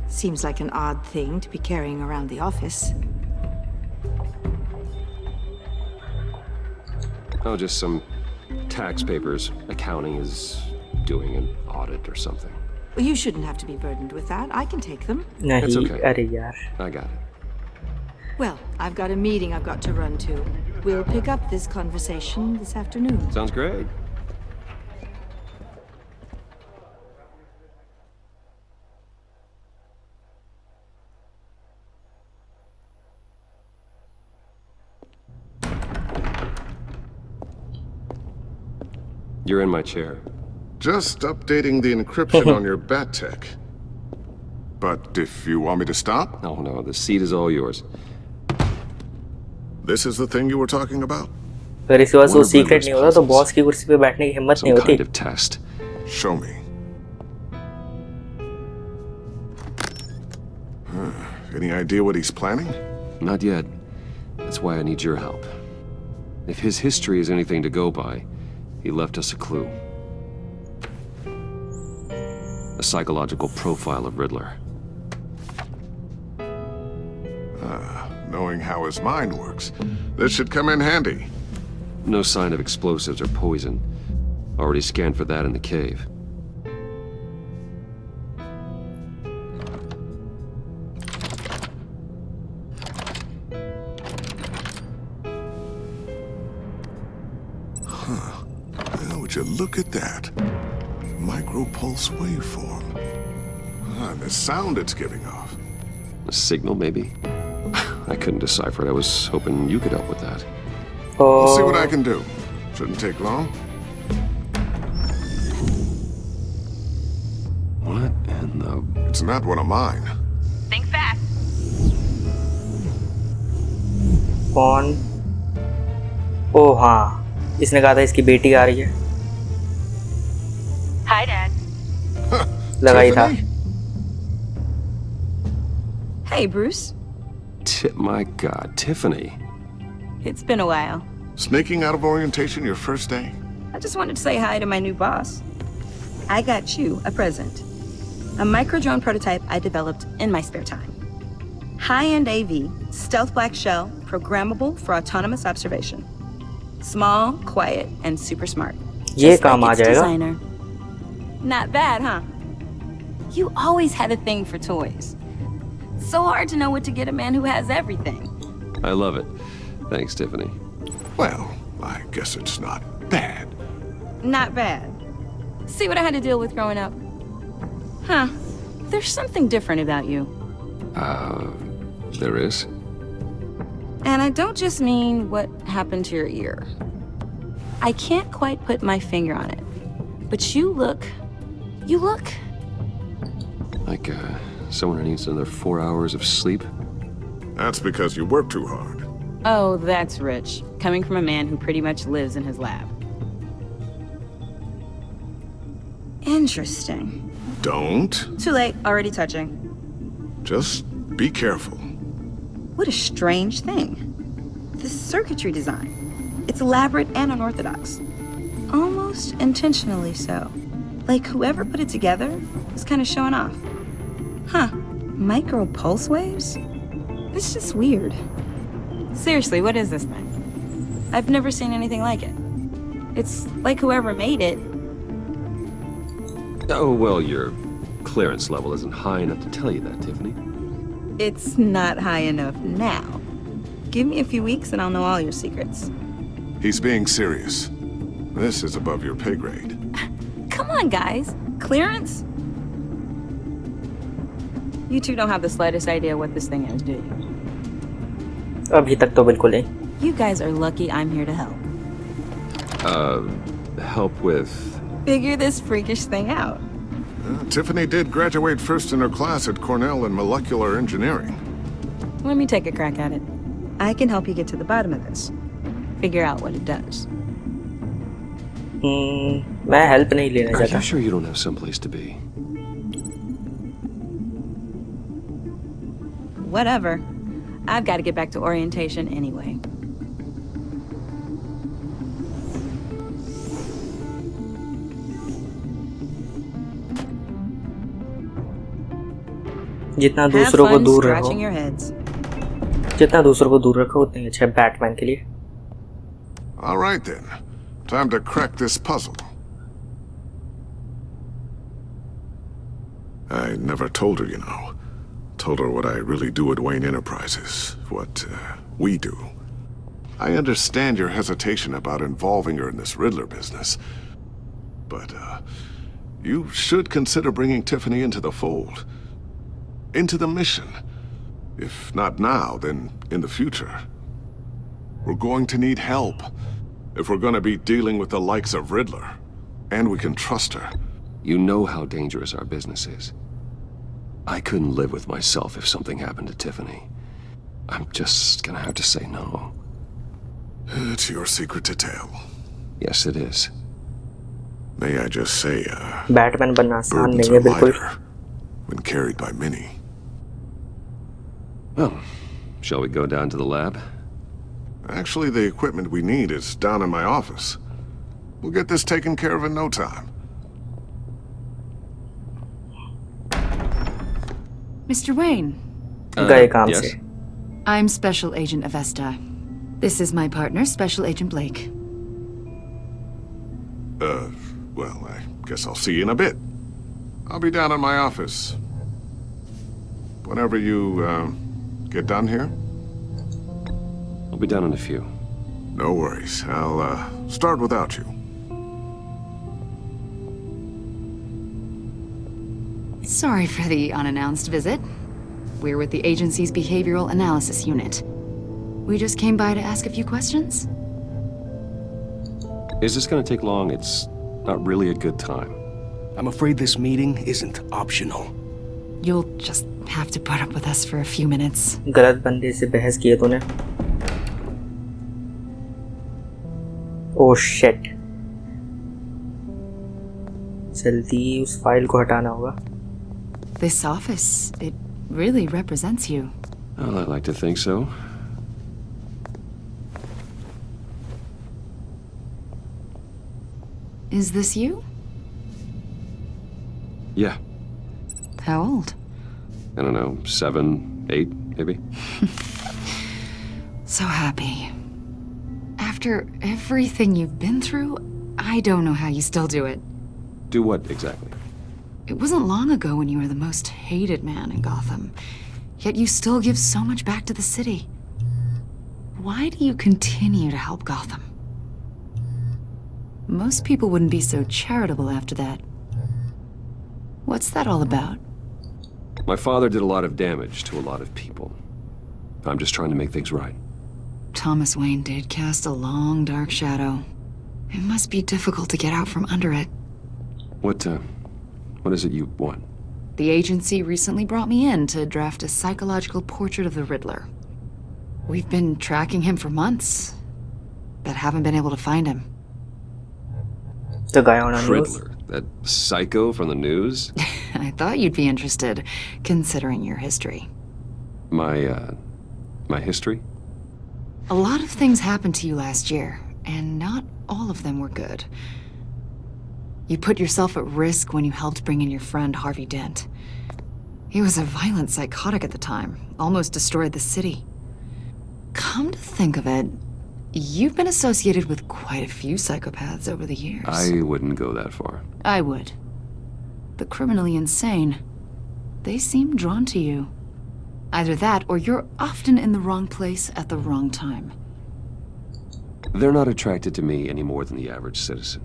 Seems like an odd thing to be carrying around the office. Oh, just some tax papers. Accounting is doing an audit or something. Well, you shouldn't have to be burdened with that. I can take them. That's नहीं okay. अरे यार. I got it. Well, I've got a meeting I've got to run to. We'll pick up this conversation this afternoon. Sounds great. You're in my chair. Just updating the encryption on your bat tech. But if you want me to stop? Oh no, the seat is all yours. This is the thing you were talking about? अगर इसके पास वो secret नहीं होता तो boss की कुर्सी पे बैठने की हिम्मत नहीं Some होती. kind of test. Show me. Any idea what he's planning? Not yet. That's why I need your help. If his history is anything to go by, he left us a clue. A psychological profile of Riddler. Knowing how his mind works, this should come in handy. No sign of explosives or poison. Already scanned for that in the cave. Well, would you look at that? Micro-pulse waveform. And the sound it's giving off. A signal, maybe? I couldn't decipher it. I was hoping you could help with that. We'll see what I can do. Shouldn't take long. What in the... It's not one of mine. Think fast. कौन? ओह हाँ, इसने कहा था इसकी बेटी आ रही है. Hi, Dad. लगाई था. Hey, Bruce. My God, Tiffany. It's been a while. Sneaking out of orientation your first day? I just wanted to say hi to my new boss. I got you a present. A micro-drone prototype I developed in my spare time. High-end AV, stealth black shell, programmable for autonomous observation. Small, quiet, and super smart. ये Just काम like आ its जाएगा. designer. Not bad, huh? You always had a thing for toys. So hard to know what to get a man who has everything. I love it. Thanks, Tiffany. Well, I guess it's not bad. Not bad. See what I had to deal with growing up? Huh. There's something different about you. There is? And I don't just mean what happened to your ear. I can't quite put my finger on it. But you look... Like, someone who needs another 4 hours of sleep? That's because you work too hard. Oh, that's rich. Coming from a man who pretty much lives in his lab. Interesting. Don't. Too late. Already touching. Just be careful. What a strange thing. This circuitry design. It's elaborate and unorthodox. Almost intentionally so. Like whoever put it together was kind of showing off. Huh. Micro pulse waves? It's just weird. Seriously, what is this thing? I've never seen anything like it. It's like whoever made it. Oh, well, your clearance level isn't high enough to tell you that, Tiffany. It's not high enough now. Give me a few weeks and I'll know all your secrets. He's being serious. This is above your pay grade. Come on, guys. Clearance? You two don't have the slightest idea what this thing is, do you? अभी तक तो बिल्कुल नहीं. You guys are lucky I'm here to help. Help with... Figure this freakish thing out. Tiffany did graduate first in her class at Cornell in molecular engineering. Let me take a crack at it. I can help you get to the bottom of this. Figure out what it does. मैं help नहीं लेना Are चाहता. you sure you don't have someplace to be? Whatever. I've got to get back to orientation anyway. जितना दूसरों को दूर रखो, जितना दूसरों को दूर रखो उतना ही अच्छा है बैटमैन के लिए. All right then. Time to crack this puzzle. I never told her, you know. Told her what I really do at Wayne Enterprises. What we do. I understand your hesitation about involving her in this Riddler business. But, you should consider bringing Tiffany into the fold. Into the mission. If not now, then in the future. We're going to need help. If we're gonna be dealing with the likes of Riddler. And we can trust her. You know how dangerous our business is. I couldn't live with myself if something happened to Tiffany. I'm just gonna have to say no. It's your secret to tell. Yes, it is. May I just say, Batman बनना आसान burdens नहीं है are बिल्कुल. lighter when carried by many. Well, shall we go down to the lab? Actually, the equipment we need is down in my office. We'll get this taken care of in no time. Mr. Wayne. गए काम yes? से. I'm Special Agent Avesta. This is my partner, Special Agent Blake. Well, I guess I'll see you in a bit. I'll be down in my office. Whenever you, get done here? I'll be down in a few. No worries. I'll, start without you. Sorry for the unannounced visit. We're with the agency's behavioral analysis unit. We just came by to ask a few questions. Is this gonna take long? It's not really a good time. I'm afraid this meeting isn't optional. You'll just have to put up with us for a few minutes. गलत बंदे से बहस किए तूने. Oh shit. जल्दी उस file को हटाना होगा. This office, it really represents you. Well, I like to think so. Is this you? Yeah. How old? I don't know, 7, 8, maybe? So happy. After everything you've been through, I don't know how you still do it. Do what exactly? It wasn't long ago when you were the most hated man in Gotham, yet you still give so much back to the city. Why do you continue to help Gotham? Most people wouldn't be so charitable after that. What's that all about? My father did a lot of damage to a lot of people. I'm just trying to make things right. Thomas Wayne did cast a long, dark shadow. It must be difficult to get out from under it. What is it you want? The agency recently brought me in to draft a psychological portrait of the Riddler. We've been tracking him for months, but haven't been able to find him. The guy on the news? Riddler, that psycho from the news? I thought you'd be interested, considering your history. My history? A lot of things happened to you last year, and not all of them were good. You put yourself at risk when you helped bring in your friend Harvey Dent. He was a violent psychotic at the time, almost destroyed the city. Come to think of it, you've been associated with quite a few psychopaths over the years. I wouldn't go that far. I would. The criminally insane. They seem drawn to you. Either that, or you're often in the wrong place at the wrong time. They're not attracted to me any more than the average citizen.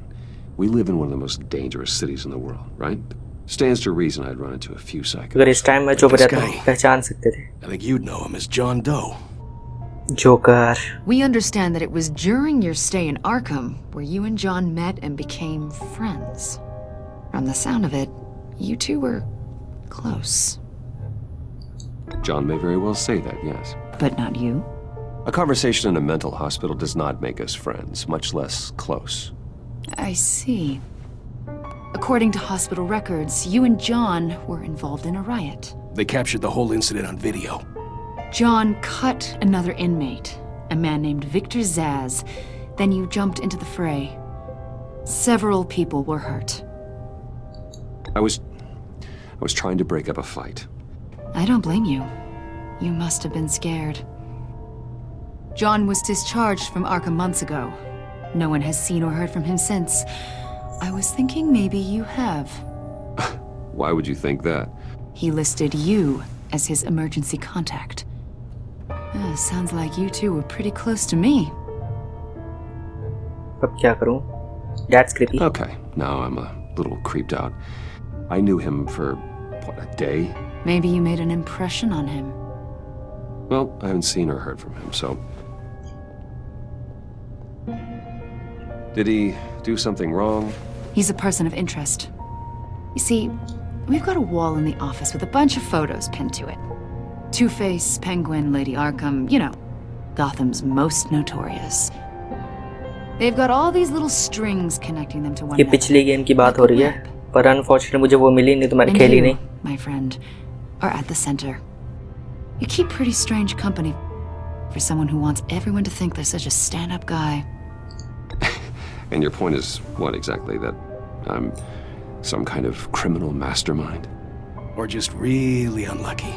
We live in one of the most dangerous cities in the world, right? Stands to reason I'd run into a few psychopaths. अगर इस time में चुप रहता तो पहचान सकते थे. I think you'd know him as John Doe. Joker. We understand that it was during your stay in Arkham where you and John met and became friends. From the sound of it, you two were close. John may very well say that, yes. But not you? A conversation in a mental hospital does not make us friends, much less close. I see. According to hospital records, you and John were involved in a riot. They captured the whole incident on video. John cut another inmate, a man named Victor Zsasz. Then you jumped into the fray. Several people were hurt. I was trying to break up a fight. I don't blame you. You must have been scared. John was discharged from Arkham months ago. No one has seen or heard from him since. I was thinking maybe you have. Why would you think that? He listed you as his emergency contact. Sounds like you two were pretty close to me. अब क्या करूं? That's creepy. Okay, now I'm a little creeped out. I knew him for, what, a day? Maybe you made an impression on him. Well, I haven't seen or heard from him, so... Did he do something wrong? He's a person of interest. You see, we've got a wall in the office with a bunch of photos pinned to it. Two-Face, Penguin, Lady Arkham, you know, Gotham's most notorious. They've got all these little strings connecting them to one ये another. पिछली game की बात हो रही है, पर unfortunately मुझे वो मिली नहीं तो मैंने And खेली you, नहीं. my friend, are at the center. You keep pretty strange company for someone who wants everyone to think they're such a stand-up guy. And your point is what exactly? That I'm some kind of criminal mastermind? Or just really unlucky?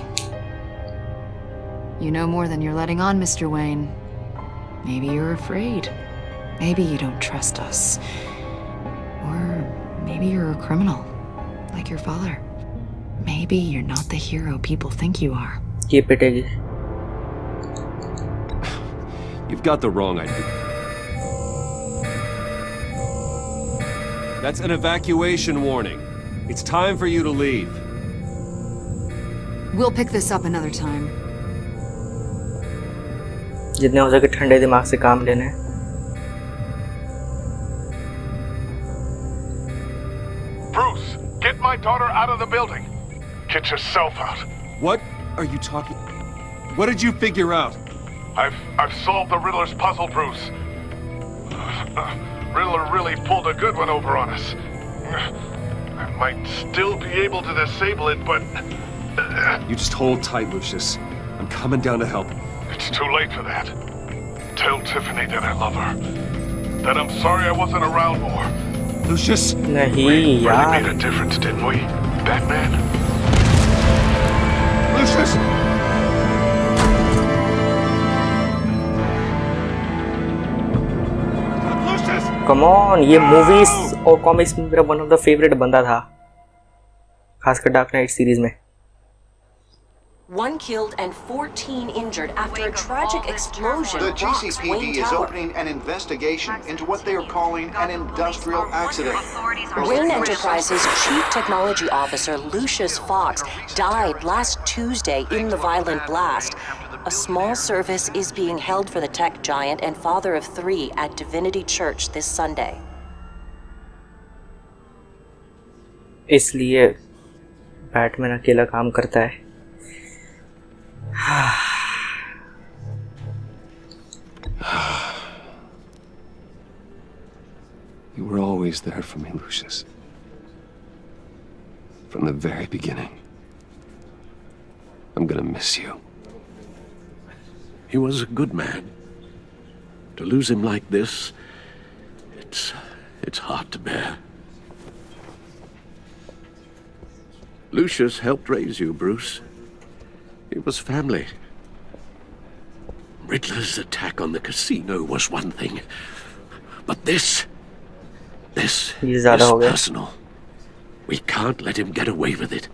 You know more than you're letting on, Mr. Wayne. Maybe you're afraid. Maybe you don't trust us. Or maybe you're a criminal, like your father. Maybe you're not the hero people think you are. ये पिटेगी. You've got the wrong idea. That's an evacuation warning. It's time for you to leave. We'll pick this up another time. जितने हो सके ठंडे दिमाग से काम लेना है. Bruce, get my daughter out of the building. Get yourself out. What are you talking? What did you figure out? I've solved the Riddler's puzzle, Bruce. Riddler really pulled a good one over on us. I might still be able to disable it, but... You just hold tight, Lucius. I'm coming down to help. It's too late for that. Tell Tiffany that I love her. That I'm sorry I wasn't around more. Lucius! नहीं We really यार. made a difference, didn't we, Batman? Lucius! Come on, ये movies और comics में मेरा one of the favorite बंदा था, खासकर dark night series में. 1 killed and 14 injured after a tragic explosion. The rocks GCPD Wayne is Tower. opening an investigation into what they are calling an industrial accident. Wayne Enterprises' chief technology officer, Lucius Fox, died last Tuesday in the violent blast. A small service is being held for the tech giant and father of 3 at Divinity Church this Sunday. इसलिए Batman अकेला काम करता है. You were always there for me, Lucius. From the very beginning. I'm gonna miss you. He was a good man. To lose him like this, it's hard to bear. Lucius helped raise you, Bruce. It was family. Riddler's attack on the casino was one thing, but this is personal. We can't let him get away with it.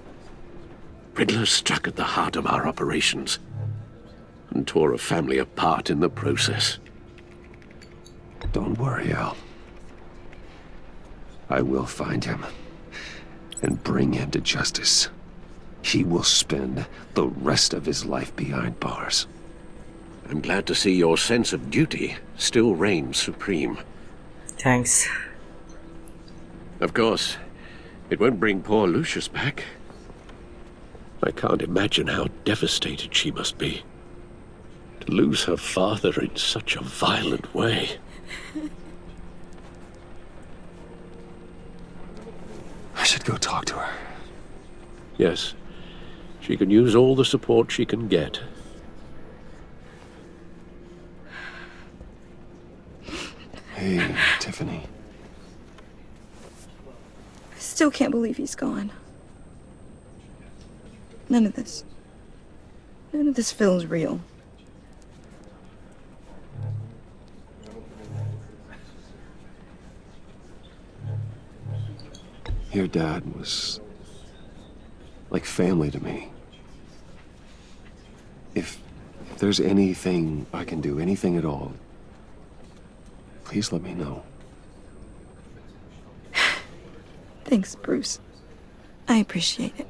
Riddler struck at the heart of our operations and tore a family apart in the process. Don't worry, Al. I will find him and bring him to justice. He will spend the rest of his life behind bars. I'm glad to see your sense of duty still reigns supreme. Thanks. Of course, it won't bring poor Lucius back. I can't imagine how devastated she must be. To lose her father in such a violent way. I should go talk to her. Yes, she can use all the support she can get. Hey, Tiffany. I still can't believe he's gone. None of this feels real. Your dad was like family to me. If there's anything I can do, anything at all, please let me know. Thanks, Bruce. I appreciate it.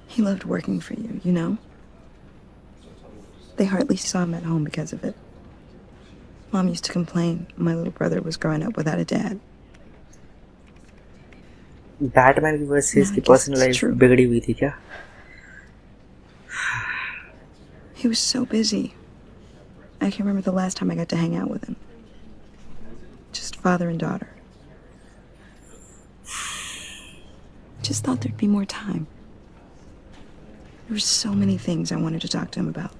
He loved working for you, you know? They hardly saw him at home because of it. Mom used to complain my little brother was growing up without a dad. Batman की वजह से इसकी personal life बिगड़ी हुई थी क्या? He was so busy. I can't remember the last time I got to hang out with him. Just father and daughter. Just thought there'd be more time. There were so many things I wanted to talk to him about.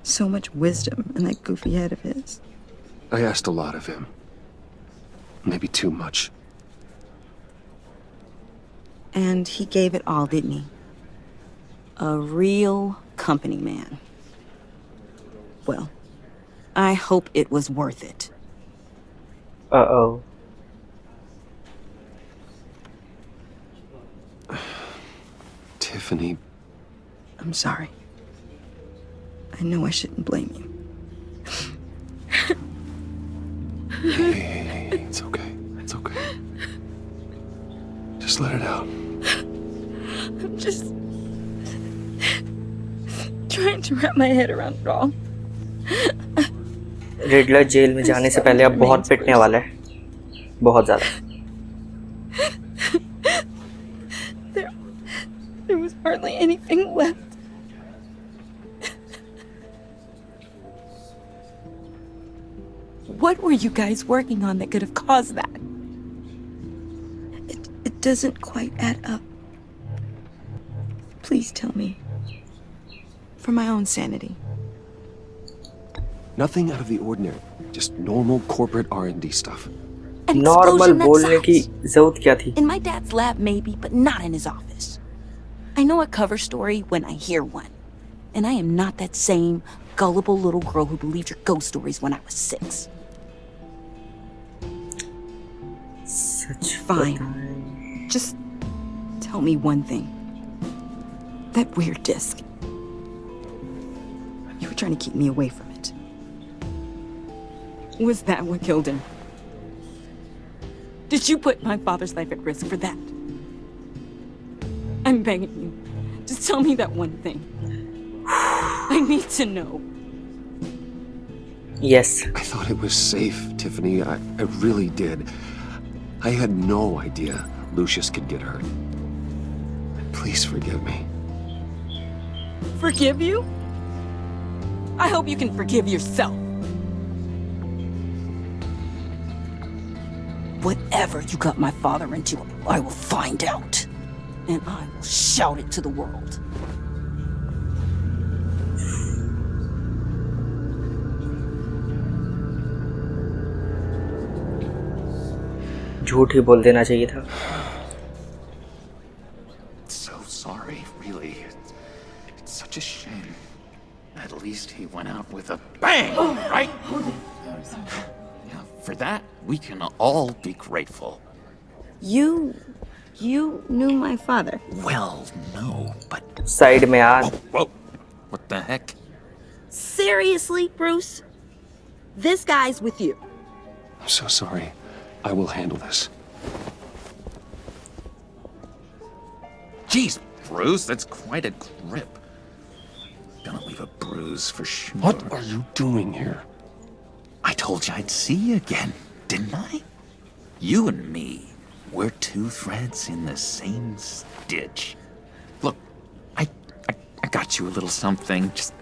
So much wisdom in that goofy head of his. I asked a lot of him. Maybe too much. And he gave it all, didn't he? A real company man. Well, I hope it was worth it. Uh-oh. Tiffany. I'm sorry. I know I shouldn't blame you. Hey, it's okay. It's okay. Just let it out. I'm just trying to wrap my head around it all. Riddler jail में जाने से पहले अब बहुत पिटने वाला है, बहुत ज़्यादा. There was hardly anything left. What were you guys working on that could have caused that? It doesn't quite add up. Please tell me. For my own sanity. Nothing out of the ordinary. Just normal corporate R&D stuff. Normal बोलने की ज़रूरत क्या थी? In my dad's lab maybe, but not in his office. I know a cover story when I hear one. And I am not that same gullible little girl who believed your ghost stories when I was 6. Fine. Just tell me one thing. That weird disc. You were trying to keep me away from it. Was that what killed him? Did you put my father's life at risk for that? I'm begging you. Just tell me that one thing. I need to know. Yes. I thought it was safe, Tiffany. I really did. I had no idea Lucius could get hurt. Please forgive me. Forgive you? I hope you can forgive yourself. Whatever you got my father into, I will find out. And I will shout it to the world. झूठ ही बोल देना चाहिए था. So sorry, really. It's such a shame. At least he went out with a bang, right? Yeah, for that, we can all be grateful. You knew my father? Well, no, but... Side में यार. Whoa. What the heck? Seriously, Bruce? This guy's with you. I'm so sorry. I will handle this. Jeez, Bruce, that's quite a grip. Gonna leave a bruise for sure. What are you doing here? I told you I'd see you again, didn't I? You and me, we're two threads in the same stitch. Look, I got you a little something, just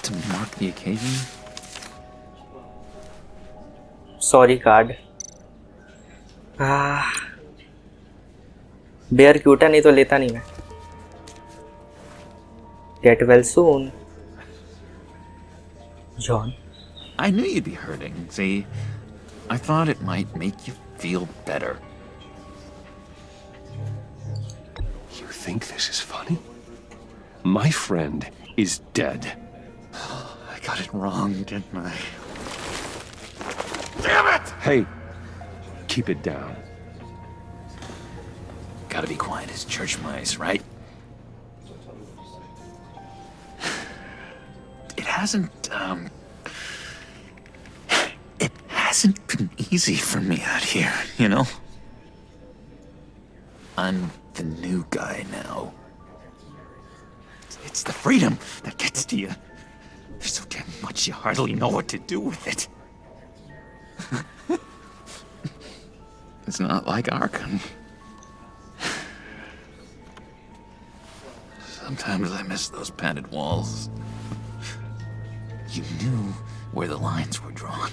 to mark the occasion. Sorry card. Bear cute है, नहीं तो लेता नहीं मैं. Get well soon, John. I knew you'd be hurting. See, I thought it might make you feel better. You think this is funny? My friend is dead. I got it wrong, didn't I? Damn it! Hey, keep it down. Gotta be quiet as church mice, right? It hasn't been easy for me out here, you know? I'm the new guy now. It's the freedom that gets to you. There's so damn much you hardly know what to do with it. It's not like Arkham. Sometimes I miss those padded walls. You knew where the lines were drawn.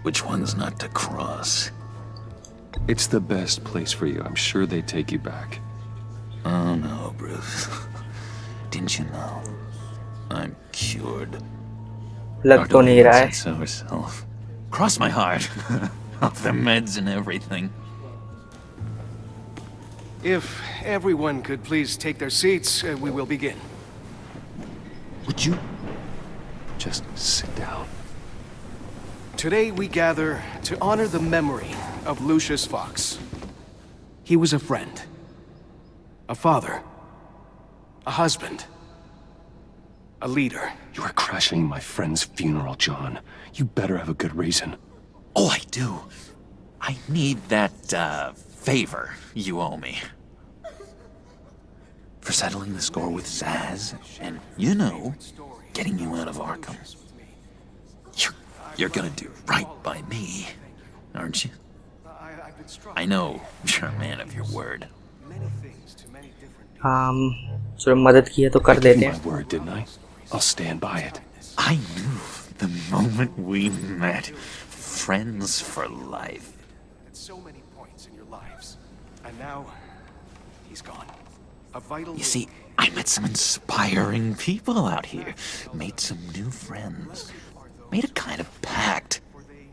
Which ones not to cross. It's the best place for you. I'm sure they take you back. Oh no, Bruce. Didn't you know? I'm cured. लग तो नहीं रहा है. So herself. Cross my heart. Off the meds and everything. If everyone could please take their seats, we will begin. Would you just sit down? Today we gather to honor the memory of Lucius Fox. He was a friend, a father, a husband, a leader. You are crashing my friend's funeral, John. You better have a good reason. Oh, I do. I need that, favor you owe me. For settling the score with Zaz, and, you know, getting you out of Arkham. You're gonna do right by me, aren't you? I know you're a man of your word. जो मदद की है तो कर देते हैं. My word, didn't I? I'll stand by it. I knew the moment we met. Friends for life. At so many points in your lives, and now he's gone. A vital. You see, I met some inspiring people out here. Made some new friends. Made a kind of pact.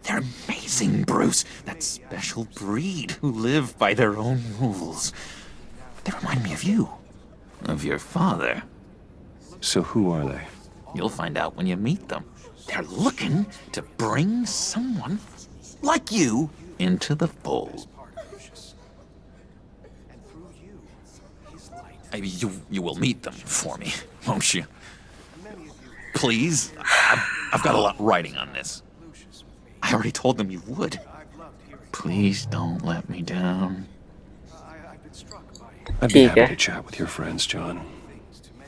They're amazing, Bruce. That special breed who live by their own rules. They remind me of you. of your father. So who are they? You'll find out when you meet them. They're looking to bring someone like you into the fold. You will meet them for me, won't you? Please? I've got a lot riding on this. I already told them you would. Please don't let me down. I'd be happy to chat with your friends, John.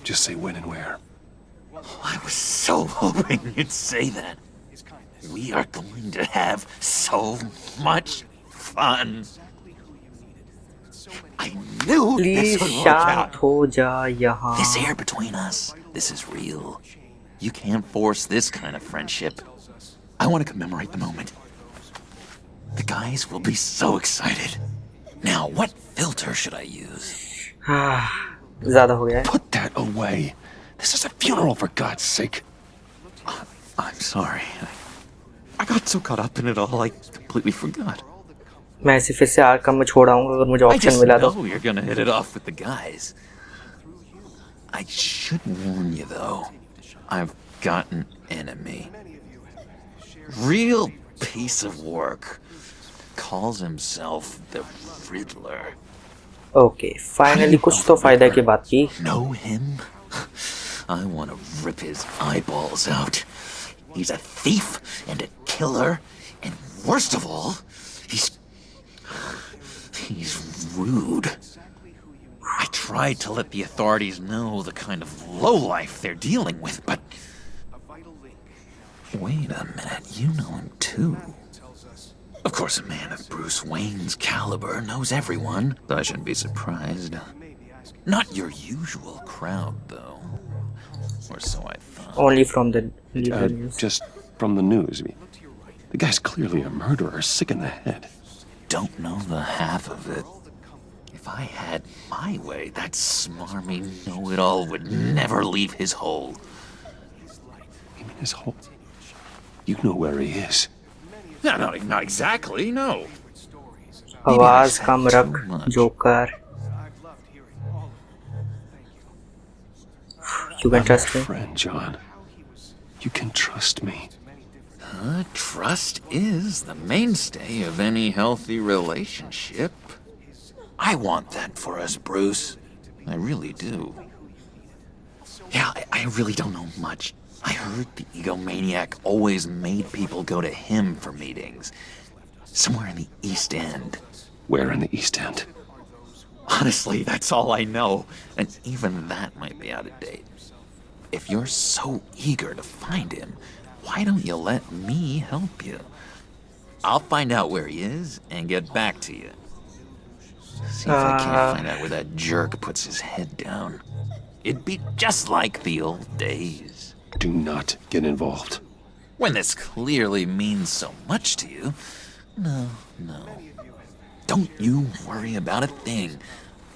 Just say when and where. I was so hoping you'd say that. We are going to have so much fun. I knew this would work out. This air between us, this is real. You can't force this kind of friendship. I want to commemorate the moment. The guys will be so excited. Now, what filter should I use? Put that away. This is a funeral, for God's sake. I'm sorry. I got so caught up in it all, I completely forgot. मैं इसे फिर से Arkham में छोड़ आऊंगा अगर मुझे option मिला तो. I just know you're gonna hit it off with the guys. I should warn you though. I've got an enemy. Real piece of work. Calls himself the Riddler. Okay, finally कुछ तो फायदा की बात की. Know him? I want to rip his eyeballs out. He's a thief and a killer, and worst of all, he's rude. I tried to let the authorities know the kind of lowlife they're dealing with, but... Wait a minute, you know him too. Of course, a man of Bruce Wayne's caliber knows everyone, so I shouldn't be surprised. Not your usual crowd, though. Or so I thought. Only from the news. Just from the news. The guy's clearly a murderer, sick in the head. Don't know the half of it. If I had my way, that smarmy know-it-all would never leave his hole. You mean his hole? You know where he is. No, not exactly, no. आवाज कम रख, joker. You can trust me. Friend, John. You can trust me. Trust is the mainstay of any healthy relationship. I want that for us, Bruce. I really do. Yeah, I really don't know much. I heard the egomaniac always made people go to him for meetings. Somewhere in the East End. Where in the East End? Honestly, that's all I know. And even that might be out of date. If you're so eager to find him, why don't you let me help you? I'll find out where he is and get back to you. See if I can't find out where that jerk puts his head down. It'd be just like the old days. Do not get involved. When this clearly means so much to you, no. Don't you worry about a thing.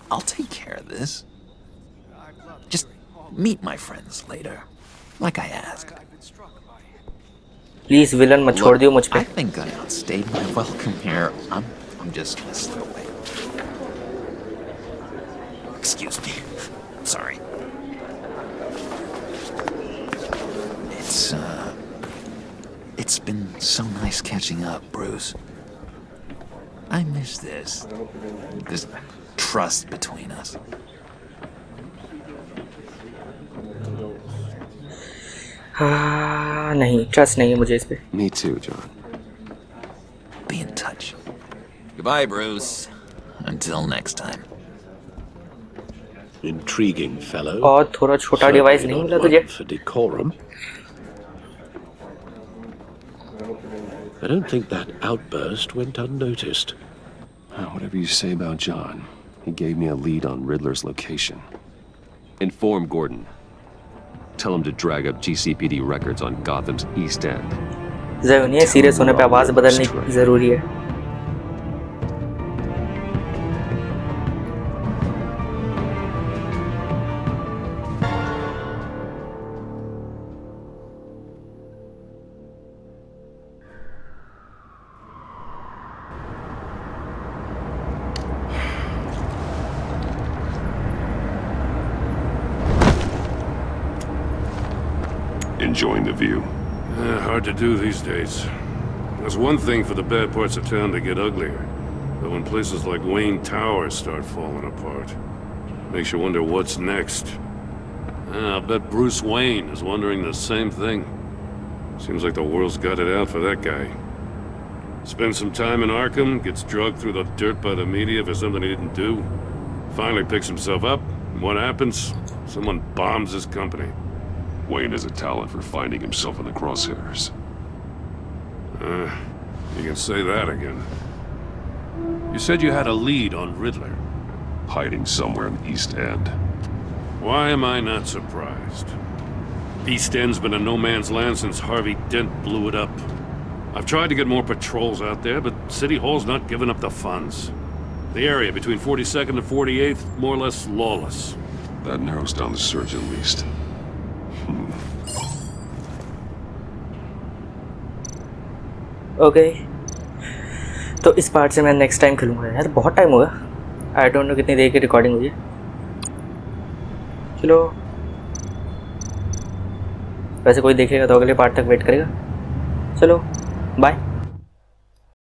I'll take care of this. Just meet my friends later, like I asked. Please, villain, मत छोड़ दियो मुझ पे. I think I outstayed my welcome here. I'm just gonna slip away. Excuse me. Sorry. It's been so nice catching up, Bruce. I miss this trust between us. नहीं, trust नहीं है मुझे इस पे. Me too, John. Be in touch. Goodbye, Bruce. Until next time. Intriguing fellow. और थोड़ा छोटा device नहीं मिला तुझे? For decorum. I don't think that outburst went unnoticed. Whatever you say about John, he gave me a lead on Riddler's location. Inform Gordon. Tell him to drag up GCPD records on Gotham's East End. जरूरी है, serious होने पे आवाज बदलनी जरूरी है. Enjoying the view? Hard to do these days. There's one thing for the bad parts of town to get uglier. But when places like Wayne Tower start falling apart, makes you wonder what's next. I'll bet Bruce Wayne is wondering the same thing. Seems like the world's got it out for that guy. Spends some time in Arkham, gets drugged through the dirt by the media for something he didn't do. Finally picks himself up, and what happens? Someone bombs his company. Wayne has a talent for finding himself in the crosshairs. You can say that again. You said you had a lead on Riddler. Hiding somewhere in the East End. Why am I not surprised? East End's been a no-man's land since Harvey Dent blew it up. I've tried to get more patrols out there, but City Hall's not giving up the funds. The area between 42nd and 48th, more or less lawless. That narrows down the search at least. Okay तो इस part से मैं next time खेलूँगा यार, बहुत time हुआ। I don't know कितनी देर की recording हुई है। चलो वैसे कोई देखेगा तो अगले पार्ट तक वेट करेगा। चलो बाय।